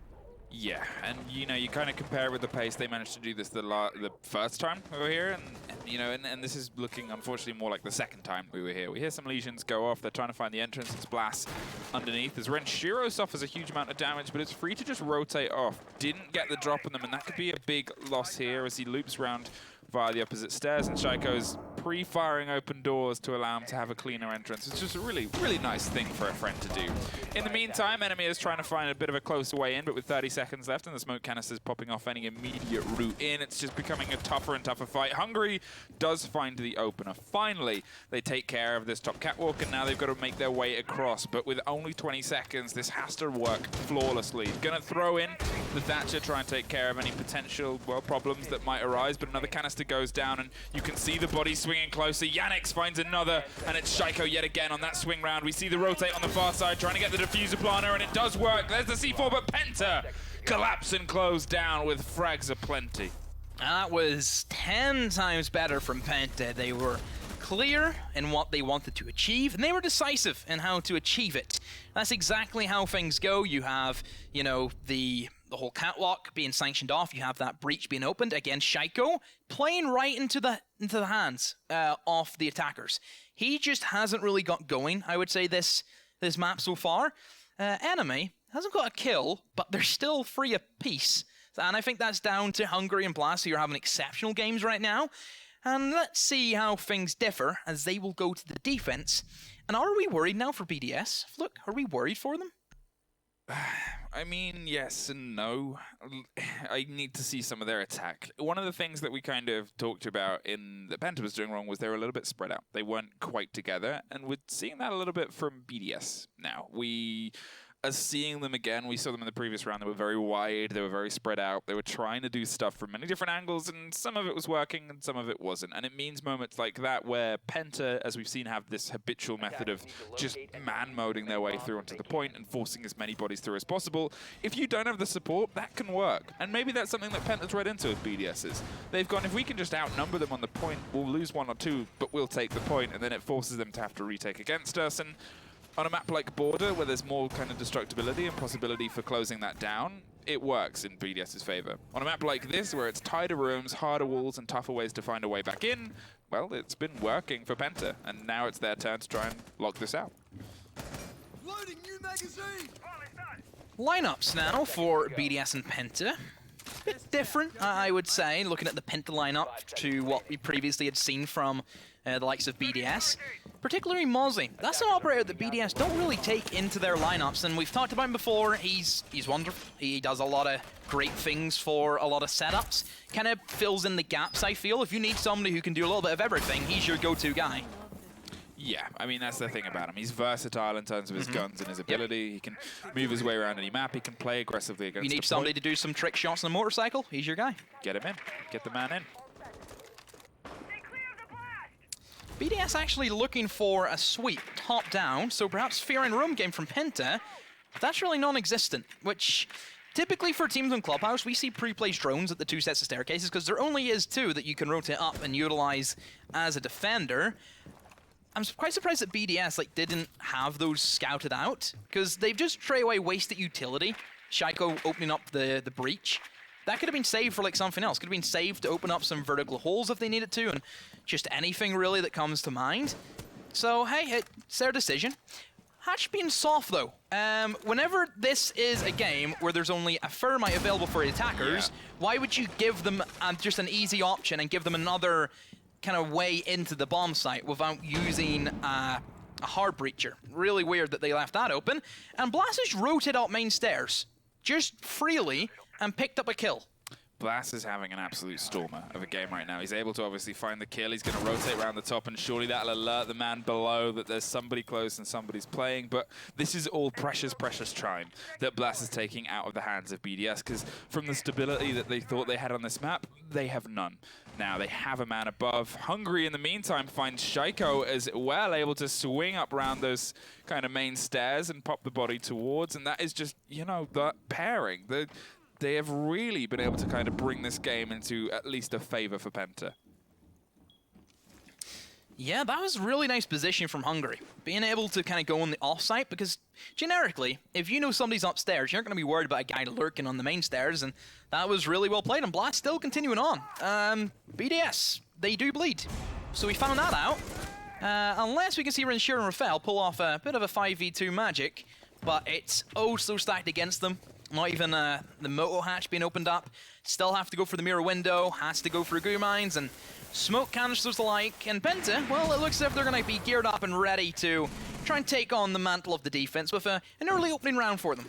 Yeah, and you know, you kind of compare it with the pace they managed to do this the first time we were here, and you know, and this is looking unfortunately more like the second time we were here. We hear some legions go off, they're trying to find the entrance, it's Blast underneath. As Shiro suffers a huge amount of damage, but it's free to just rotate off. Didn't get the drop on them, and that could be a big loss here as he loops around via the opposite stairs, and Shaiko's pre-firing open doors to allow him to have a cleaner entrance. It's just a really, really nice thing for a friend to do. In the meantime, enemy is trying to find a bit of a closer way in, but with 30 seconds left and the smoke canisters popping off any immediate route in, it's just becoming a tougher and tougher fight. Hungary does find the opener. Finally, they take care of this top catwalk, and now they've got to make their way across, but with only 20 seconds, this has to work flawlessly. Gonna throw in the Thatcher, try and take care of any potential, well, problems that might arise, but another canister goes down, and you can see the body swinging closer. Yannick finds another, and it's Shaiko yet again on that swing round. We see the rotate on the far side, trying to get the diffuser planner, and it does work. There's the C4, but Penta collapse and close down with frags aplenty. That was 10 times better from Penta. They were clear in what they wanted to achieve, and they were decisive in how to achieve it. That's exactly how things go. You have, you know, the whole catwalk being sanctioned off. You have that breach being opened. Again, Shaiko playing right into the hands of the attackers. He just hasn't really got going, I would say, this map so far. Enemy hasn't got a kill, but they're still free apiece. And I think that's down to Hungary and Blast, who are having exceptional games right now. And let's see how things differ as they will go to the defense. And are we worried now for BDS? Look, are we worried for them? I mean, yes and no. I need to see some of their attack. One of the things that we kind of talked about in that Penta was doing wrong was they were a little bit spread out. They weren't quite together, and we're seeing that a little bit from BDS now. We are seeing them again. We saw them in the previous round. They were very wide. They were very spread out. They were trying to do stuff from many different angles, and some of it was working and some of it wasn't. And it means moments like that where Penta, as we've seen, have this habitual method of just man-moding their way through onto the point and forcing as many bodies through as possible. If you don't have the support, that can work. And maybe that's something that Penta's read into with BDS's. They've gone, if we can just outnumber them on the point, we'll lose one or two, but we'll take the point, and then it forces them to have to retake against us. And on a map like Border, where there's more kind of destructibility and possibility for closing that down, it works in BDS's favor. On a map like this, where it's tighter rooms, harder walls, and tougher ways to find a way back in, well, it's been working for Penta, and now it's their turn to try and lock this out. Loading new magazine! Lineups now for BDS and Penta. Bit different, I would say, looking at the Penta lineup to what we previously had seen from the likes of BDS. Particularly Mozzie. That's an operator that BDS don't really take into their lineups, and we've talked about him before. He's wonderful. He does a lot of great things for a lot of setups. Kind of fills in the gaps, I feel. If you need somebody who can do a little bit of everything, he's your go-to guy. Yeah, I mean, that's the thing about him. He's versatile in terms of his guns and his ability. He can move his way around any map. He can play aggressively against You need the somebody point. to do some trick shots on a motorcycle, he's your guy. Get him in. Get the man in. BDS actually looking for a sweep top-down, so perhaps fear and roam game from Penta. But that's really non-existent, which typically for teams in Clubhouse, we see pre-placed drones at the two sets of staircases because there only is two that you can rotate up and utilize as a defender. I'm quite surprised that BDS didn't have those scouted out, because they've just straight away wasted utility. Shaiko opening up the breach. That could have been saved for something else. Could have been saved to open up some vertical holes if they needed to, and just anything really that comes to mind. So hey, it's their decision. Hatch being soft though. Whenever this is a game where there's only a thermite available for the attackers, why would you give them just an easy option and give them another kind of way into the bomb site without using a hard breacher? Really weird that they left that open. And Blast just rotated out main stairs, just freely, and picked up a kill. Blast is having an absolute stormer of a game right now. He's able to obviously find the kill. He's going to rotate around the top, and surely that'll alert the man below that there's somebody close and somebody's playing. But this is all precious, precious time that Blast is taking out of the hands of BDS, because from the stability that they thought they had on this map, they have none. Now they have a man above. Hungry, in the meantime, finds Shaiko as well, able to swing up around those kind of main stairs and pop the body towards, and that is just, you know, the pairing. They have really been able to kind of bring this game into at least a favor for Penta. Yeah, that was really nice positioning from Hungry. Being able to kind of go on the offsite, because generically, if you know somebody's upstairs, you're not going to be worried about a guy lurking on the main stairs, and that was really well played, and Blast still continuing on. BDS, they do bleed. So we found that out. Unless we can see Renshir and Rafael pull off a bit of a 5v2 magic, but it's oh so stacked against them. Not even the moto hatch being opened up. Still have to go for the mirror window, has to go for goo mines and smoke canisters alike. And Penta, well, it looks as if they're going to be geared up and ready to try and take on the mantle of the defense with an early opening round for them.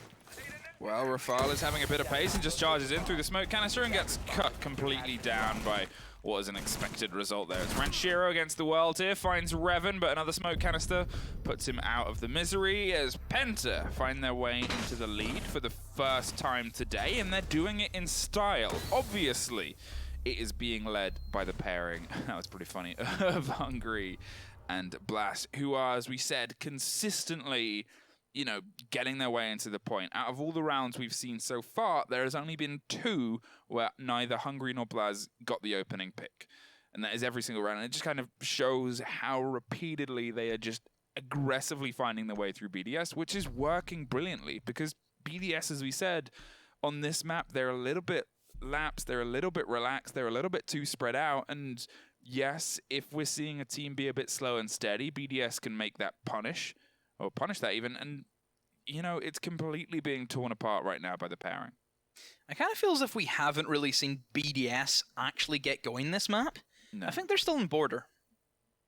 Well, Rafael is having a bit of pace and just charges in through the smoke canister and gets cut completely down by what is an expected result there. It's Ranchero against the world here, finds Revan, but another smoke canister puts him out of the misery as Penta find their way into the lead for the first time today, and they're doing it in style. Obviously, it is being led by the pairing, that was pretty funny, of Hungry and Blast, who are, as we said, consistently, you know, getting their way into the point. Out of all the rounds we've seen so far, there has only been 2 where neither Hungry nor Blaz got the opening pick. And that is every single round. And it just kind of shows how repeatedly they are just aggressively finding their way through BDS, which is working brilliantly, because BDS, as we said, on this map, they're a little bit lapsed, they're a little bit relaxed, they're a little bit too spread out. And yes, if we're seeing a team be a bit slow and steady, BDS can make that punish that even, and, you know, it's completely being torn apart right now by the pairing. I kind of feel as if we haven't really seen BDS actually get going this map. No. I think they're still in border.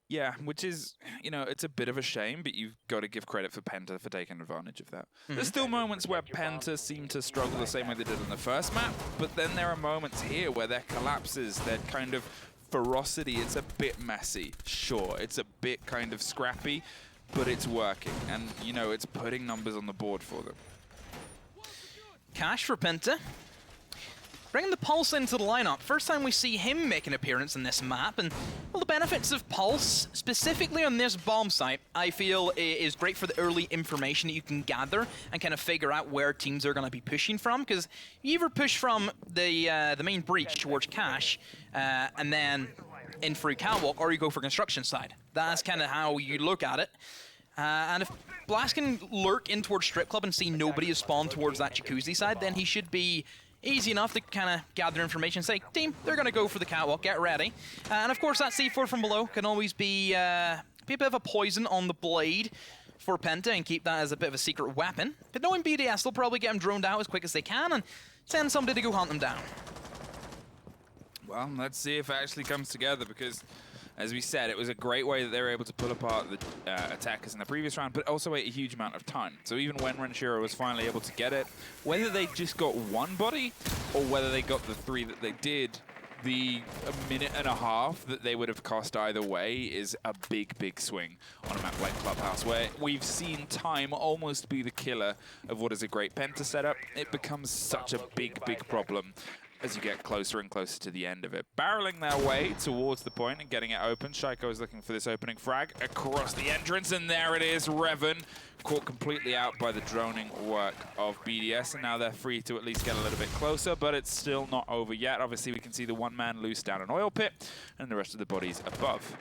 Yeah, which is, you know, it's a bit of a shame, but you've got to give credit for Penta for taking advantage of that. There's still moments where Penta seem to struggle the same way they did on the first map, but then there are moments here where their collapses, their kind of ferocity, it's a bit messy. Sure, it's a bit kind of scrappy, but it's working, and, you know, it's putting numbers on the board for them. Cash for Penta. Bringing the Pulse into the lineup. First time we see him make an appearance in this map, and, well, the benefits of Pulse, specifically on this bomb site, I feel is great for the early information that you can gather and kind of figure out where teams are going to be pushing from, because you either push from the main breach towards Cash, and then in through Catwalk, or you go for construction side. That's kind of how you look at it. And if Blast can lurk in towards Strip Club and see nobody is spawned towards that Jacuzzi side, then he should be easy enough to kind of gather information and say, team, they're going to go for the Catwalk, get ready. And of course, that C4 from below can always be a bit of a poison on the blade for Penta and keep that as a bit of a secret weapon. But knowing BDS, they'll probably get him droned out as quick as they can and send somebody to go hunt them down. Well, let's see if it actually comes together, because, as we said, it was a great way that they were able to pull apart the attackers in the previous round, but also wait a huge amount of time. So even when Renshiro was finally able to get it, whether they just got one body or whether they got the 3 that they did, the minute and a half that they would have cost either way is a big, big swing on a map like Clubhouse, where we've seen time almost be the killer of what is a great Penta setup. It becomes such a big, big problem as you get closer and closer to the end of it. Barreling their way towards the point and getting it open. Shaiko is looking for this opening frag across the entrance, and there it is, Revan, caught completely out by the droning work of BDS, and now they're free to at least get a little bit closer, but it's still not over yet. Obviously, we can see the one man loose down an oil pit, and the rest of the bodies above.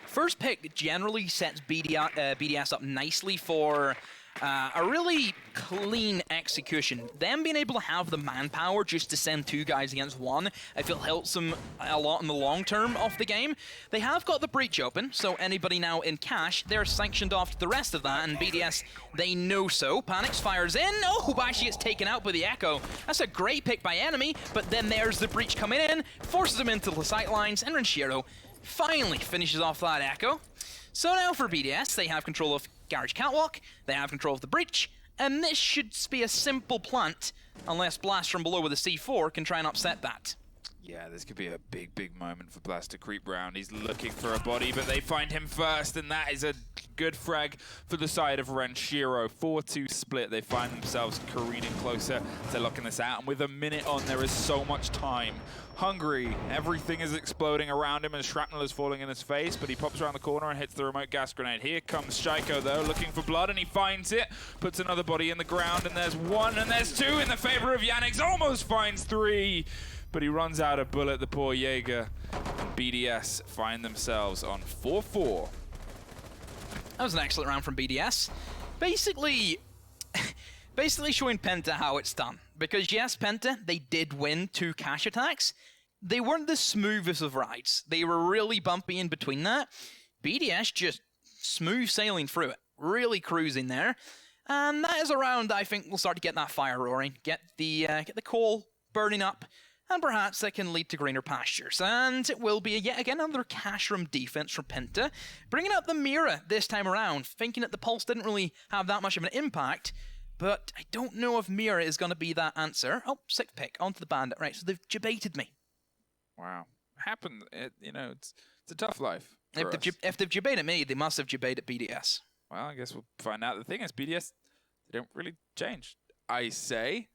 First pick generally sets BDS up nicely for a really clean execution. Them being able to have the manpower just to send 2 guys against 1, I feel helps them a lot in the long term of the game. They have got the breach open, so anybody now in Cash, they're sanctioned off to the rest of that, and BDS, they know so. Panics, fires in. Oh, Hubashi gets taken out by the Echo. That's a great pick by enemy, but then there's the breach coming in, forces him into the sight lines, and Renshiro finally finishes off that Echo. So now for BDS, they have control of Garage Catwalk, they have control of the breach, and this should be a simple plant, unless Blast from below with a C4 can try and upset that. Yeah, this could be a big, big moment for Blast to creep round. He's looking for a body, but they find him first, and that is a good frag for the side of Renshiro. 4-2 split. They find themselves careening closer to locking this out, and with a minute on, there is so much time. Hungry, everything is exploding around him, and shrapnel is falling in his face, but he pops around the corner and hits the remote gas grenade. Here comes Shaiko, though, looking for blood, and he finds it, puts another body in the ground, and there's one, and there's two in the favor of Yannick's, almost finds three. But he runs out of bullet, the poor Jaeger. And BDS find themselves on 4-4. That was an excellent round from BDS. Basically showing Penta how it's done. Because yes, Penta, they did win 2 cash attacks. They weren't the smoothest of rides. They were really bumpy in between that. BDS just smooth sailing through it. Really cruising there. And that is a round I think we'll start to get that fire roaring. Get the coal burning up. And perhaps that can lead to greener pastures. And it will be, yet again, another cash room defense from Penta. Bringing out the Mira this time around, thinking that the Pulse didn't really have that much of an impact. But I don't know if Mira is going to be that answer. Oh, 6th pick, onto the Bandit. Right, so they've debated me. Wow. Happened, it's a tough life for us. If they've debated me, they must have debated BDS. Well, I guess we'll find out. The thing is, BDS, they don't really change. I say,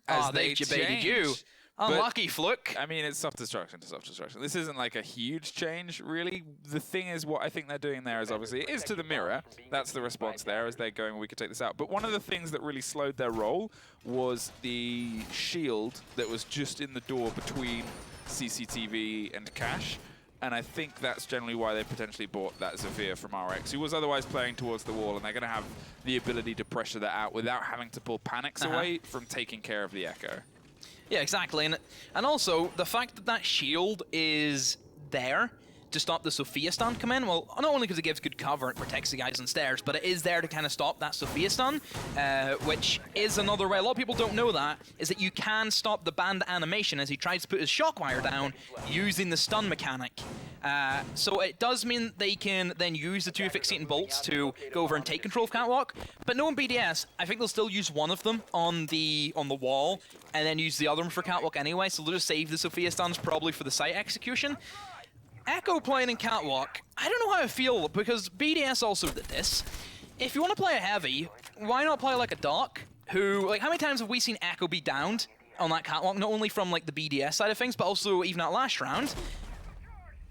as they debated change, you. Unlucky, Fluke. I mean, it's soft destruction to soft destruction. This isn't like a huge change, really. The thing is, what I think they're doing there is obviously, it is to the mirror. That's the response there, as they're going, we could take this out. But one of the things that really slowed their roll was the shield that was just in the door between CCTV and Cash. And I think that's generally why they potentially bought that Zephyr from RX, who was otherwise playing towards the wall, and they're going to have the ability to pressure that out without having to pull panics away from taking care of the Echo. Yeah, exactly. And also, the fact that that shield is there to stop the Sophia stun come in, well, not only because it gives good cover, it protects the guys on stairs, but it is there to kind of stop that Sophia stun, which is another way. A lot of people don't know that, is that you can stop the Bandit animation as he tries to put his shock wire down using the stun mechanic. So it does mean they can then use the 2 fixating bolts to go over and take control of Catwalk. But knowing BDS, I think they'll still use one of them on the wall, and then use the other one for Catwalk anyway, so they'll just save the Sophia stuns probably for the site execution. Echo playing in Catwalk, I don't know how I feel, because BDS also did this. If you want to play a heavy, why not play like a Doc, who, like, how many times have we seen Echo be downed on that Catwalk, not only from, like, the BDS side of things, but also even at last round?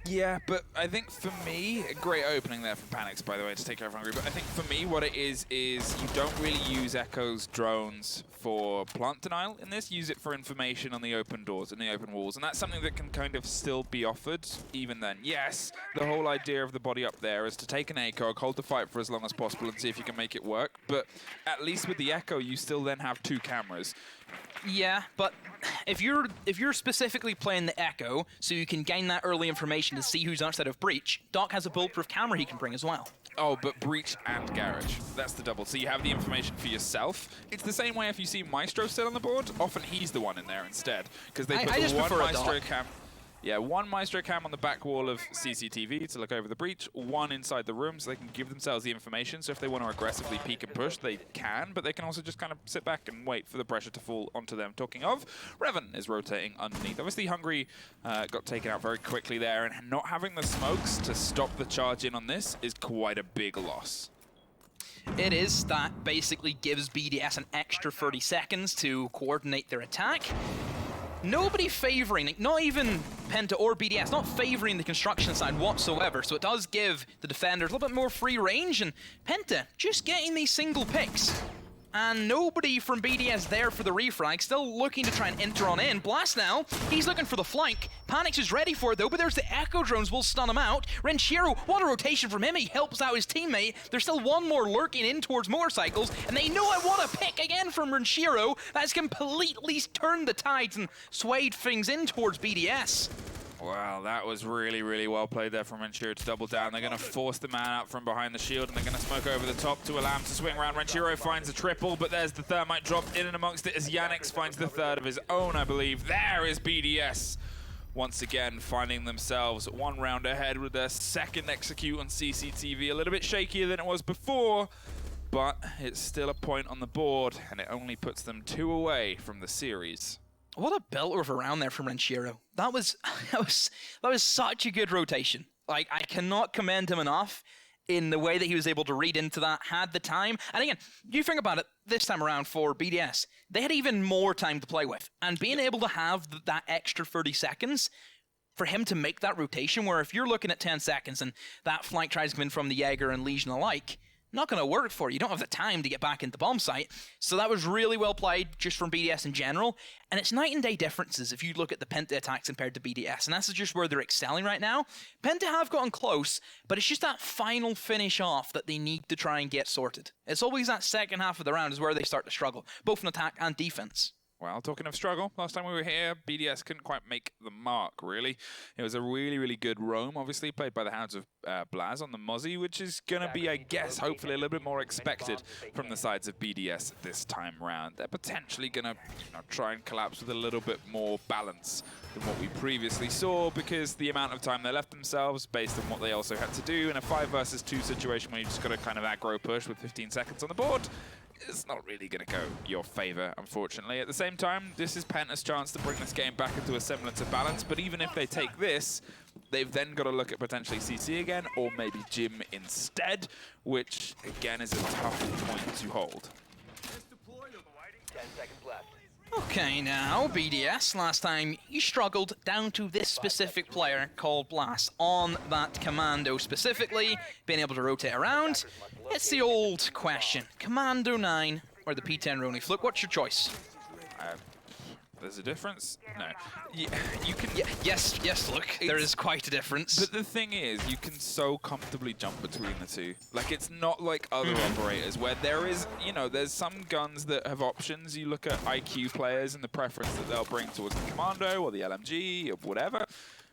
Yeah, but I think for me, a great opening there from Panics, by the way, to take care of Hungry, but I think for me what it is you don't really use Echo's drones for plant denial in this. Use it for information on the open doors and the open walls, and that's something that can kind of still be offered even then. Yes, the whole idea of the body up there is to take an ACOG, hold the fight for as long as possible and see if you can make it work, but at least with the Echo, you still then have 2 cameras. Yeah, but if you're specifically playing the Echo, so you can gain that early information to see who's outside of Breach, Doc has a bulletproof camera he can bring as well. Oh, but Breach and Garage. That's the double. So you have the information for yourself. It's the same way if you see Maestro still on the board, often he's the one in there instead. Because they put the one Maestro cam... Yeah, one Maestro cam on the back wall of CCTV to look over the breach, one inside the room so they can give themselves the information. So if they want to aggressively peek and push, they can, but they can also just kind of sit back and wait for the pressure to fall onto them. Talking of, Revan is rotating underneath. Obviously, Hungry got taken out very quickly there, and not having the smokes to stop the charge in on this is quite a big loss. It is. That basically gives BDS an extra 30 seconds to coordinate their attack. Nobody favoring, not even Penta or BDS, not favoring the construction side whatsoever, so it does give the defenders a little bit more free range, and Penta just getting these single picks. And nobody from BDS there for the refrag, still looking to try and enter on in. Blast now, he's looking for the flank. Panics is ready for it though, but there's the Echo drones will stun him out. Renshiro, what a rotation from him, he helps out his teammate. There's still one more lurking in towards motorcycles, and they know I want a pick again from Renshiro. That's completely turned the tides and swayed things in towards BDS. Wow, that was really, really well played there from Renshiro to double down. They're going to force the man out from behind the shield, and they're going to smoke over the top to allow him to swing around. Renshiro finds a triple, but there's the thermite drop in and amongst it as Yannick finds the third of his own, I believe. There is BDS. Once again, finding themselves 1 round ahead with their second execute on CCTV. A little bit shakier than it was before, but it's still a point on the board, and it only puts them 2 away from the series. What a build of a round there from Renshiro. That was such a good rotation. Like, I cannot commend him enough in the way that he was able to read into that, had the time. And again, you think about it, this time around for BDS, they had even more time to play with. And being able to have that extra 30 seconds for him to make that rotation, where if you're looking at 10 seconds and that flank tries to come in from the Jaeger and Legion alike, not going to work for you. You don't have the time to get back into bomb site. So that was really well played just from BDS in general. And it's night and day differences if you look at the Penta attacks compared to BDS. And that's just where they're excelling right now. Penta have gotten close, but it's just that final finish off that they need to try and get sorted. It's always that second half of the round is where they start to struggle, both in attack and defense. Well, talking of struggle, last time we were here, BDS couldn't quite make the mark, really. It was a really, really good roam, obviously, played by the Hounds of Blaz on the Mozzie, which is going to be, I guess, hopefully a little bit more expected from the sides of BDS this time round. They're potentially going to try and collapse with a little bit more balance than what we previously saw, because the amount of time they left themselves, based on what they also had to do in a 5 versus 2 situation where you just got to kind of aggro push with 15 seconds on the board, it's not really going to go your favor, unfortunately. At the same time, this is Penta's chance to bring this game back into a semblance of balance, but even if they take this, they've then got to look at potentially CC again, or maybe Jim instead, which, again, is a tough point to hold. 10 seconds left. Okay, now, BDS, last time you struggled down to this specific player called Blast on that Commando specifically, being able to rotate around. It's the old question, Commando 9 or the P10 Roni. Flick, what's your choice? There's a difference? No. You can... Yes, look, there is quite a difference. But the thing is, you can so comfortably jump between the two. Like, it's not like other operators where there is, there's some guns that have options. You look at IQ players and the preference that they'll bring towards the Commando or the LMG or whatever.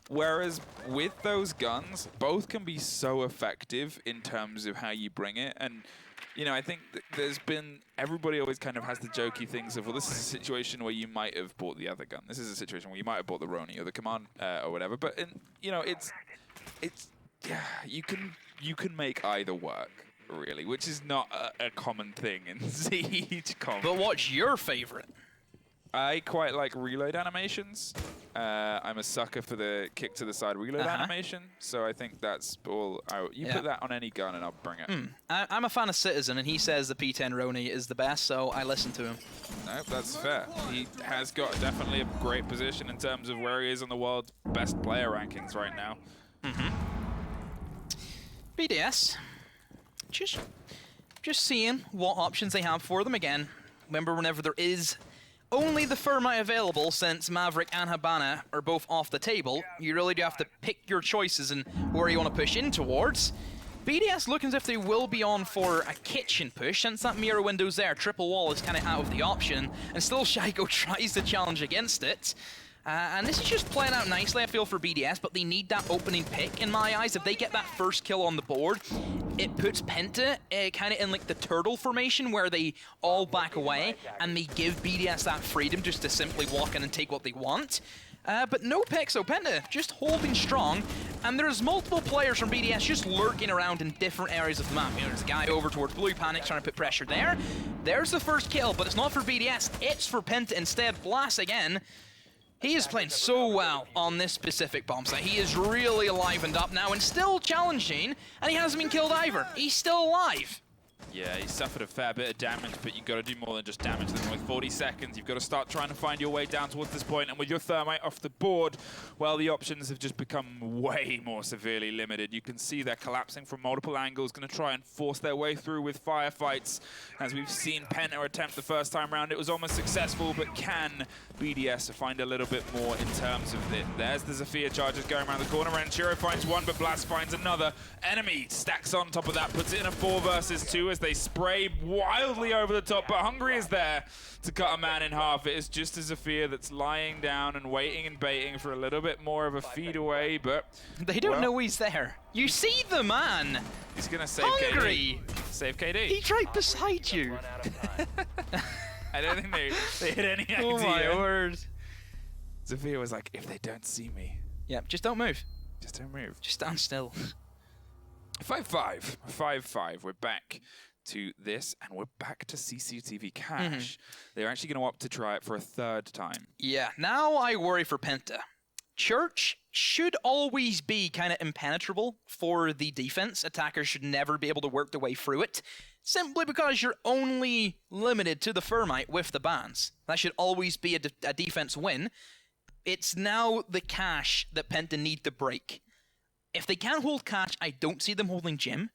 Whereas with those guns, both can be so effective in terms of how you bring it. And I think there's been, everybody always kind of has the jokey things of, well, this is a situation where you might have bought the other gun. This is a situation where you might have bought the Roni or the Command or whatever. But you can make either work, really, which is not a common thing in Siege comp. But what's your favorite? I quite like reload animations. I'm a sucker for the kick to the side reload animation, so I think that's all. You put that on any gun and I'll bring it. I'm a fan of Citizen, and he says the P10 Roni is the best, so I listen to him. No, that's fair. He has got definitely a great position in terms of where he is on the world's best player rankings right now. BDS, just seeing what options they have for them again. Remember, whenever there is only the Thermite available, since Maverick and Habana are both off the table, you really do have to pick your choices and where you want to push in towards. BDS looking as if they will be on for a kitchen push, since that mirror window's there. Triple wall is kind of out of the option, and still Shaiko tries to challenge against it. And this is just playing out nicely, I feel, for BDS, but they need that opening pick, in my eyes. If they get that first kill on the board, it puts Penta kind of in like the turtle formation, where they all back away, and they give BDS that freedom just to simply walk in and take what they want. But no pick, so Penta just holding strong, and there's multiple players from BDS just lurking around in different areas of the map. There's a guy over towards Blue Panic trying to put pressure there. There's the first kill, but it's not for BDS, it's for Penta instead. Blast again. He is playing so well on this specific bomb site. He is really livened up now and still challenging, and he hasn't been killed either. He's still alive. Yeah, he suffered a fair bit of damage, but you've got to do more than just damage them. With 40 seconds, you've got to start trying to find your way down towards this point, and with your Thermite off the board, well, the options have just become way more severely limited. You can see they're collapsing from multiple angles, going to try and force their way through with firefights. As we've seen Penta attempt the first time round, it was almost successful, but can BDS find a little bit more in terms of it? There's the Zephyr charges going around the corner, and Shiro finds one, but Blast finds another. Enemy stacks on top of that, puts it in a 4 versus 2 as they spray wildly over the top, but Hungry is there to cut a man in half. It is just a Zephyr that's lying down and waiting and baiting for a little bit more of a feed away, but they don't know he's there. You see the man. He's gonna save Hungry. KD. Save KD. He's right beside you. I don't think they had any idea. Oh my word. Zephyr was like, if they don't see me. Yep, just don't move. Just don't move. Just stand still. 5-5. 5-5. We're back to this, and we're back to CCTV cache. They're actually going to opt to try it for a third time. Yeah, now I worry for Penta. Church should always be kind of impenetrable for the defense. Attackers should never be able to work their way through it, simply because you're only limited to the Thermite with the bans. That should always be a defense win. It's now the cache that Penta need to break. If they can't hold cache, I don't see them holding Gym.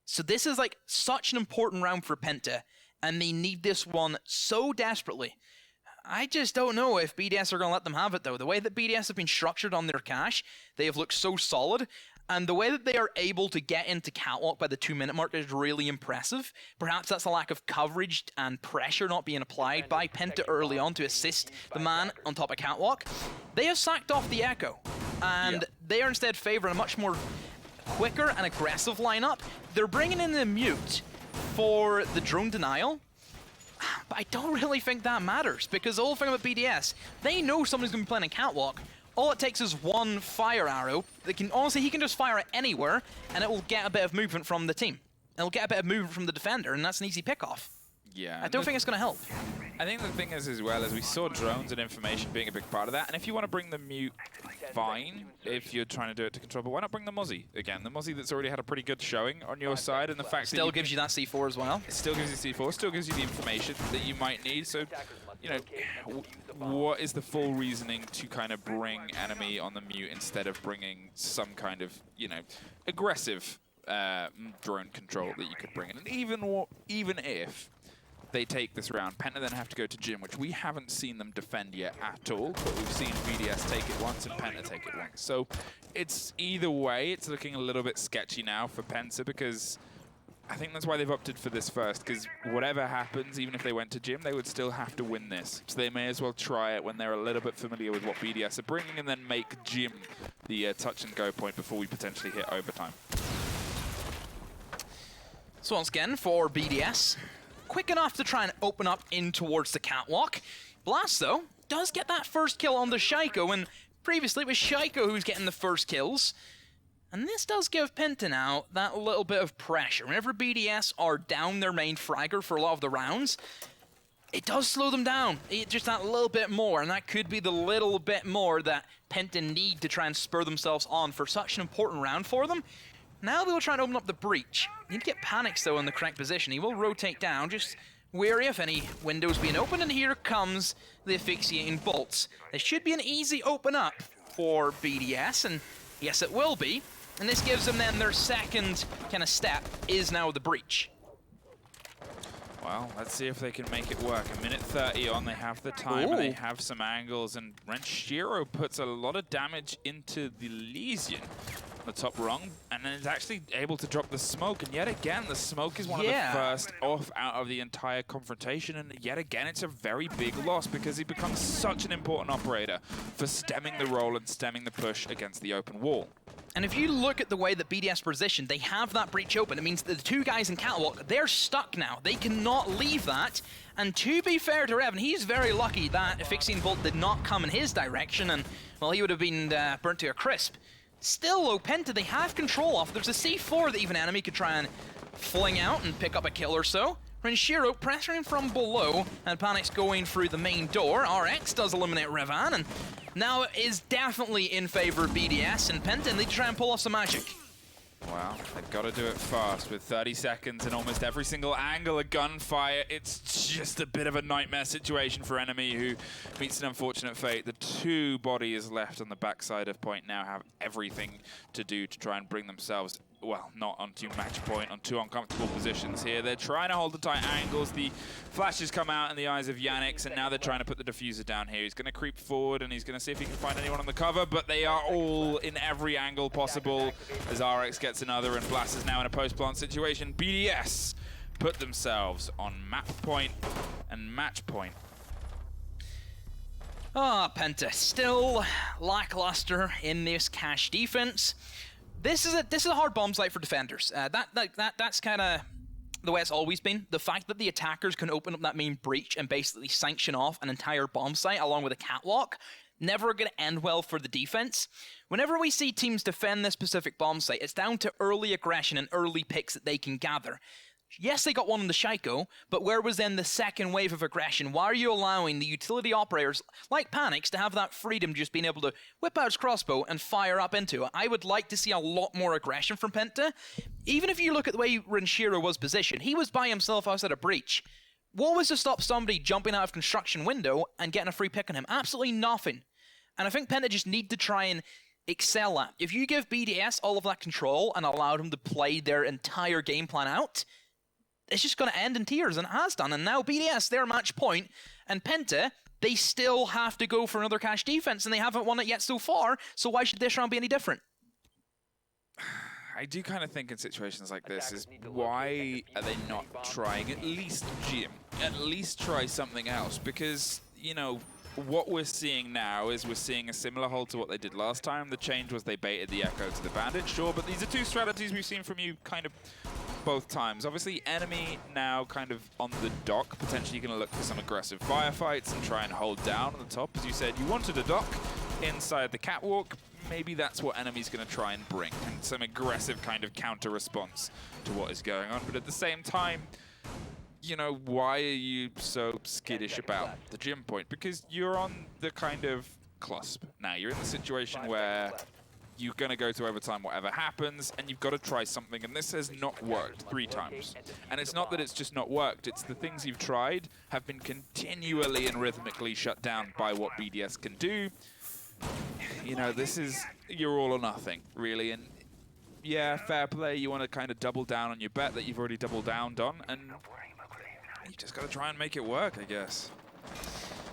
So this is like such an important round for Penta, and they need this one so desperately. I just don't know if BDS are going to let them have it, though. The way that BDS have been structured on their cache, they have looked so solid, and the way that they are able to get into Catwalk by the 2-minute mark is really impressive. Perhaps that's a lack of coverage and pressure not being applied by Penta early on to assist the man on top of Catwalk. They have sacked off the Echo, and they are instead favoring a much more quicker and aggressive lineup. They're bringing in the Mute for the drone denial, but I don't really think that matters, because the whole thing about BDS, they know somebody's going to be playing a Catwalk. All it takes is one fire arrow. Honestly, he can just fire it anywhere, and it will get a bit of movement from the team. It'll get a bit of movement from the defender, and that's an easy pick-off. Yeah. I don't think it's going to help. I think the thing is, as well, as we saw drones and information being a big part of that, and if you want to bring the Mute, fine, if you're trying to do it to control, but why not bring the Mozzie again? The Mozzie that's already had a pretty good showing on your side, and the fact Still that gives you that C4 as well. it still gives you C4, still gives you the information that you might need, so, you know, what is the full reasoning to kind of bring enemy on the Mute instead of bringing some kind of, you know, aggressive drone control that you could bring in? And even if they take this round, Penta then have to go to Gym, which we haven't seen them defend yet at all, but we've seen BDS take it once and Penta take it once. So it's either way, it's looking a little bit sketchy now for Penta, because I think that's why they've opted for this first, because whatever happens, even if they went to Gym, they would still have to win this. So they may as well try it when they're a little bit familiar with what BDS are bringing, and then make Gym the touch and go point before we potentially hit overtime. So once again, for BDS, quick enough to try and open up in towards the Catwalk. Blast, though, does get that first kill on the Shaiko, and previously it was Shaiko who was getting the first kills. And this does give Penta now that little bit of pressure. Whenever BDS are down their main fragger for a lot of the rounds, it does slow them down. Just that little bit more, and that could be the little bit more that Penta need to try and spur themselves on for such an important round for them. Now they will try and open up the breach. You need to get Panics, though, in the correct position. He will rotate down, just wary of any windows being open, and here comes the asphyxiating bolts. This should be an easy open up for BDS, and yes, it will be. And this gives them then their second kind of step, is now the breach. Well, let's see if they can make it work. A minute 30 on, they have the time, Ooh. and they have some angles, and Renshiro puts a lot of damage into the Elysian on the top rung, and then is actually able to drop the smoke, and yet again, the smoke is one of the first off out of the entire confrontation, and yet again, it's a very big loss, because he becomes such an important operator for stemming the roll and stemming the push against the open wall. And if you look at the way that BDS positioned, they have that breach open. It means that the two guys in Catwalk, they're stuck now. They cannot leave that. And to be fair to Revan, he's very lucky that Asphyxiating Bolt did not come in his direction, and, well, he would have been burnt to a crisp. Still, though, Penta, they have control off. There's a C4 that even enemy could try and fling out and pick up a kill or so. Renshiro pressuring from below, and Panic's going through the main door. RX does eliminate Revan, and now it is definitely in favor of BDS and Penta, and they try and pull off some magic. Well, they've got to do it fast with 30 seconds and almost every single angle of gunfire. It's just a bit of a nightmare situation for enemy who meets an unfortunate fate. The two bodies left on the backside of point now have everything to do to try and bring themselves, well, not onto match point, on two uncomfortable positions here. They're trying to hold the tight angles. The flashes come out in the eyes of Yannick, and now they're trying to put the diffuser down here. He's going to creep forward, and he's going to see if he can find anyone on the cover, but they are all in every angle possible as RX gets another, and Blast is now in a post-plant situation. BDS put themselves on map point and match point. Penta still lackluster in this cache defense. This is a hard bomb site for defenders. That's kind of the way it's always been. The fact that the attackers can open up that main breach and basically sanction off an entire bomb site along with a catwalk, never going to end well for the defense. Whenever we see teams defend this specific bomb site, it's down to early aggression and early picks that they can gather. Yes, they got one on the Shaiko, but where was then the second wave of aggression? Why are you allowing the utility operators like Panics to have that freedom, just being able to whip out his crossbow and fire up into it? I would like to see a lot more aggression from Penta. Even if you look at the way Renshiro was positioned, he was by himself outside a breach. What was to stop somebody jumping out of construction window and getting a free pick on him? Absolutely nothing. And I think Penta just need to try and excel at. If you give BDS all of that control and allow them to play their entire game plan out, it's just going to end in tears, and it has done. And now BDS, their match point, and Penta, they still have to go for another cash defense, and they haven't won it yet so far, so why should this round be any different? I do kind of think in situations like this is why are they not trying at least Jim? At least try something else, because, you know, what we're seeing now is we're seeing a similar hold to what they did last time. The change was they baited the Echo to the Bandit, sure, but these are two strategies we've seen from you kind of both times. Obviously, enemy now kind of on the dock, potentially going to look for some aggressive firefights and try and hold down on the top. As you said, you wanted a dock inside the catwalk. Maybe that's what enemy's going to try and bring, and some aggressive kind of counter response to what is going on. But at the same time, you know, why are you so skittish about the gym point? Because you're on the kind of cusp. Now, you're in the situation where you're going to go to overtime whatever happens, and you've got to try something, and this has not worked 3 times. And it's not that it's just not worked, it's the things you've tried have been continually and rhythmically shut down by what BDS can do. You know, this is, you're all or nothing, really, and yeah, fair play, you want to kind of double down on your bet that you've already doubled down on, and you just got to try and make it work, I guess.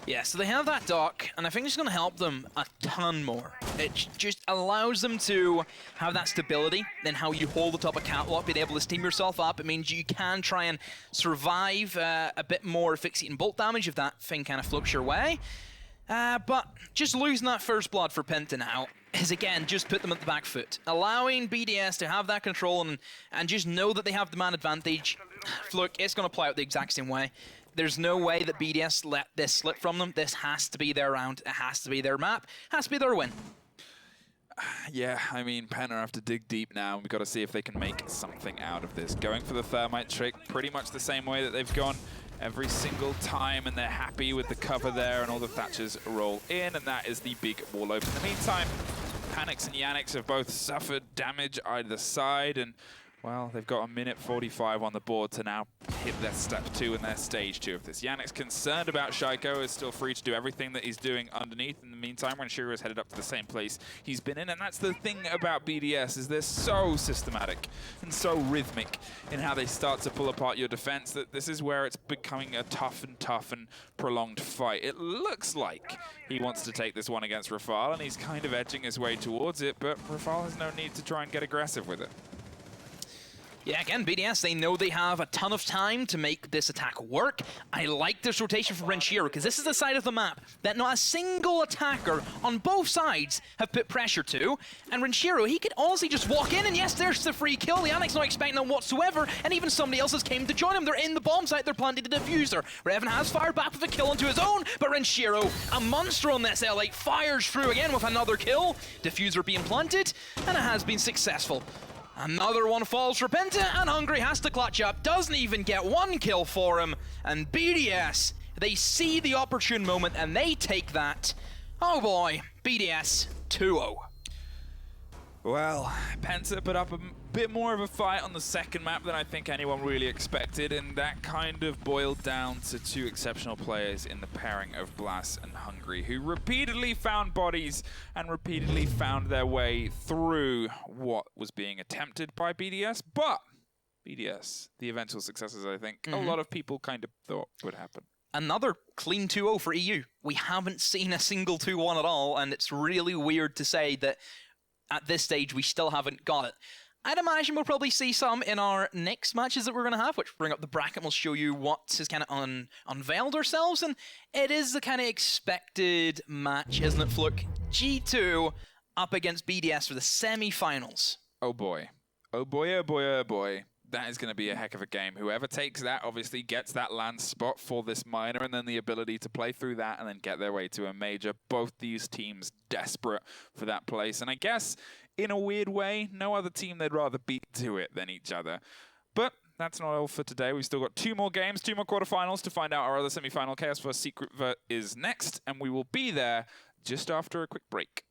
Yeah, so they have that dock, and I think it's going to help them a ton more. It just allows them to have that stability, then how you hold the top of catwalk, being able to steam yourself up. It means you can try and survive a bit more fixing bolt damage if that thing kind of floats your way. But just losing that first blood for Penta now is, again, just put them at the back foot. Allowing BDS to have that control and just know that they have the man advantage. Look, it's going to play out the exact same way. There's no way that BDS let this slip from them. This has to be their round. It has to be their map. It has to be their win. Yeah, I mean, Penta have to dig deep now. We've got to see if they can make something out of this. Going for the thermite trick pretty much the same way that they've gone every single time, and they're happy with the cover there, and all the Thatchers roll in, and that is the big wall open. In the meantime, Panics and Yannick's have both suffered damage either side, and well, they've got a minute 45 on the board to now hit their step 2 and their stage 2 of this. Yannick's concerned about Shaiko, is still free to do everything that he's doing underneath. In the meantime, Renshiro is headed up to the same place he's been in, and that's the thing about BDS, is they're so systematic and so rhythmic in how they start to pull apart your defense, that this is where it's becoming a tough and prolonged fight. It looks like he wants to take this one against Rafal, and he's kind of edging his way towards it, but Rafal has no need to try and get aggressive with it. Yeah, again, BDS, they know they have a ton of time to make this attack work. I like this rotation from Renshiro, because this is the side of the map that not a single attacker on both sides have put pressure to. And Renshiro, he could honestly just walk in, and yes, there's the free kill. The Yannick's not expecting them whatsoever, and even somebody else has came to join him. They're in the bomb site, they're planting the diffuser. Revan has fired back with a kill onto his own, but Renshiro, a monster on this L8, fires through again with another kill. Diffuser being planted, and it has been successful. Another one falls for Penta, and Hungry has to clutch up, doesn't even get one kill for him, and BDS, they see the opportune moment and they take that. Oh boy, BDS 2-0. Well, Penta put up a bit more of a fight on the second map than I think anyone really expected, and that kind of boiled down to 2 exceptional players in the pairing of Blas and Hungry, who repeatedly found bodies and repeatedly found their way through what was being attempted by BDS, but BDS, the eventual successes, I think a lot of people kind of thought would happen. Another clean 2-0 for EU. We haven't seen a single 2-1 at all, and it's really weird to say that at this stage we still haven't got it. I'd imagine we'll probably see some in our next matches that we're going to have, which bring up the bracket and we'll show you what has kind of unveiled ourselves, and it is the kind of expected match, isn't it, Fluke? G2 up against BDS for the semi-finals. Oh boy. Oh boy, oh boy, oh boy. That is going to be a heck of a game. Whoever takes that obviously gets that land spot for this minor, and then the ability to play through that and then get their way to a major. Both these teams desperate for that place. And I guess, in a weird way, no other team they'd rather beat to it than each other. But that's not all for today. We've still got 2 more games, 2 more quarterfinals to find out our other semi-final. Chaos vs. Secret is next, and we will be there just after a quick break.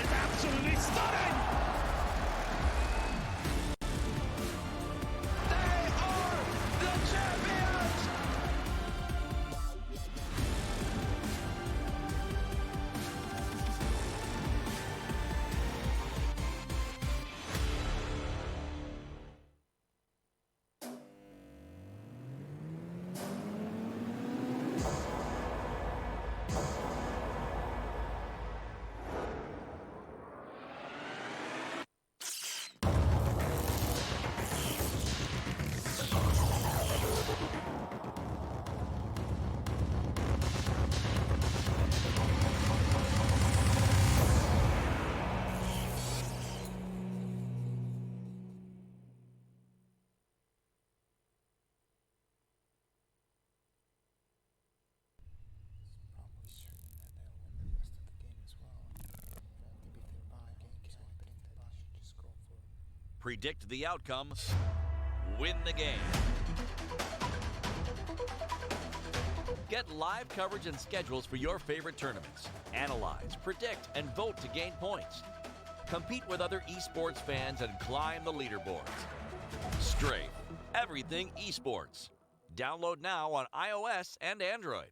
Absolutely stunning! They are the champions! Predict the outcome, win the game. Get live coverage and schedules for your favorite tournaments. Analyze, predict, and vote to gain points. Compete with other esports fans and climb the leaderboards. Strafe, everything esports. Download now on iOS and Android.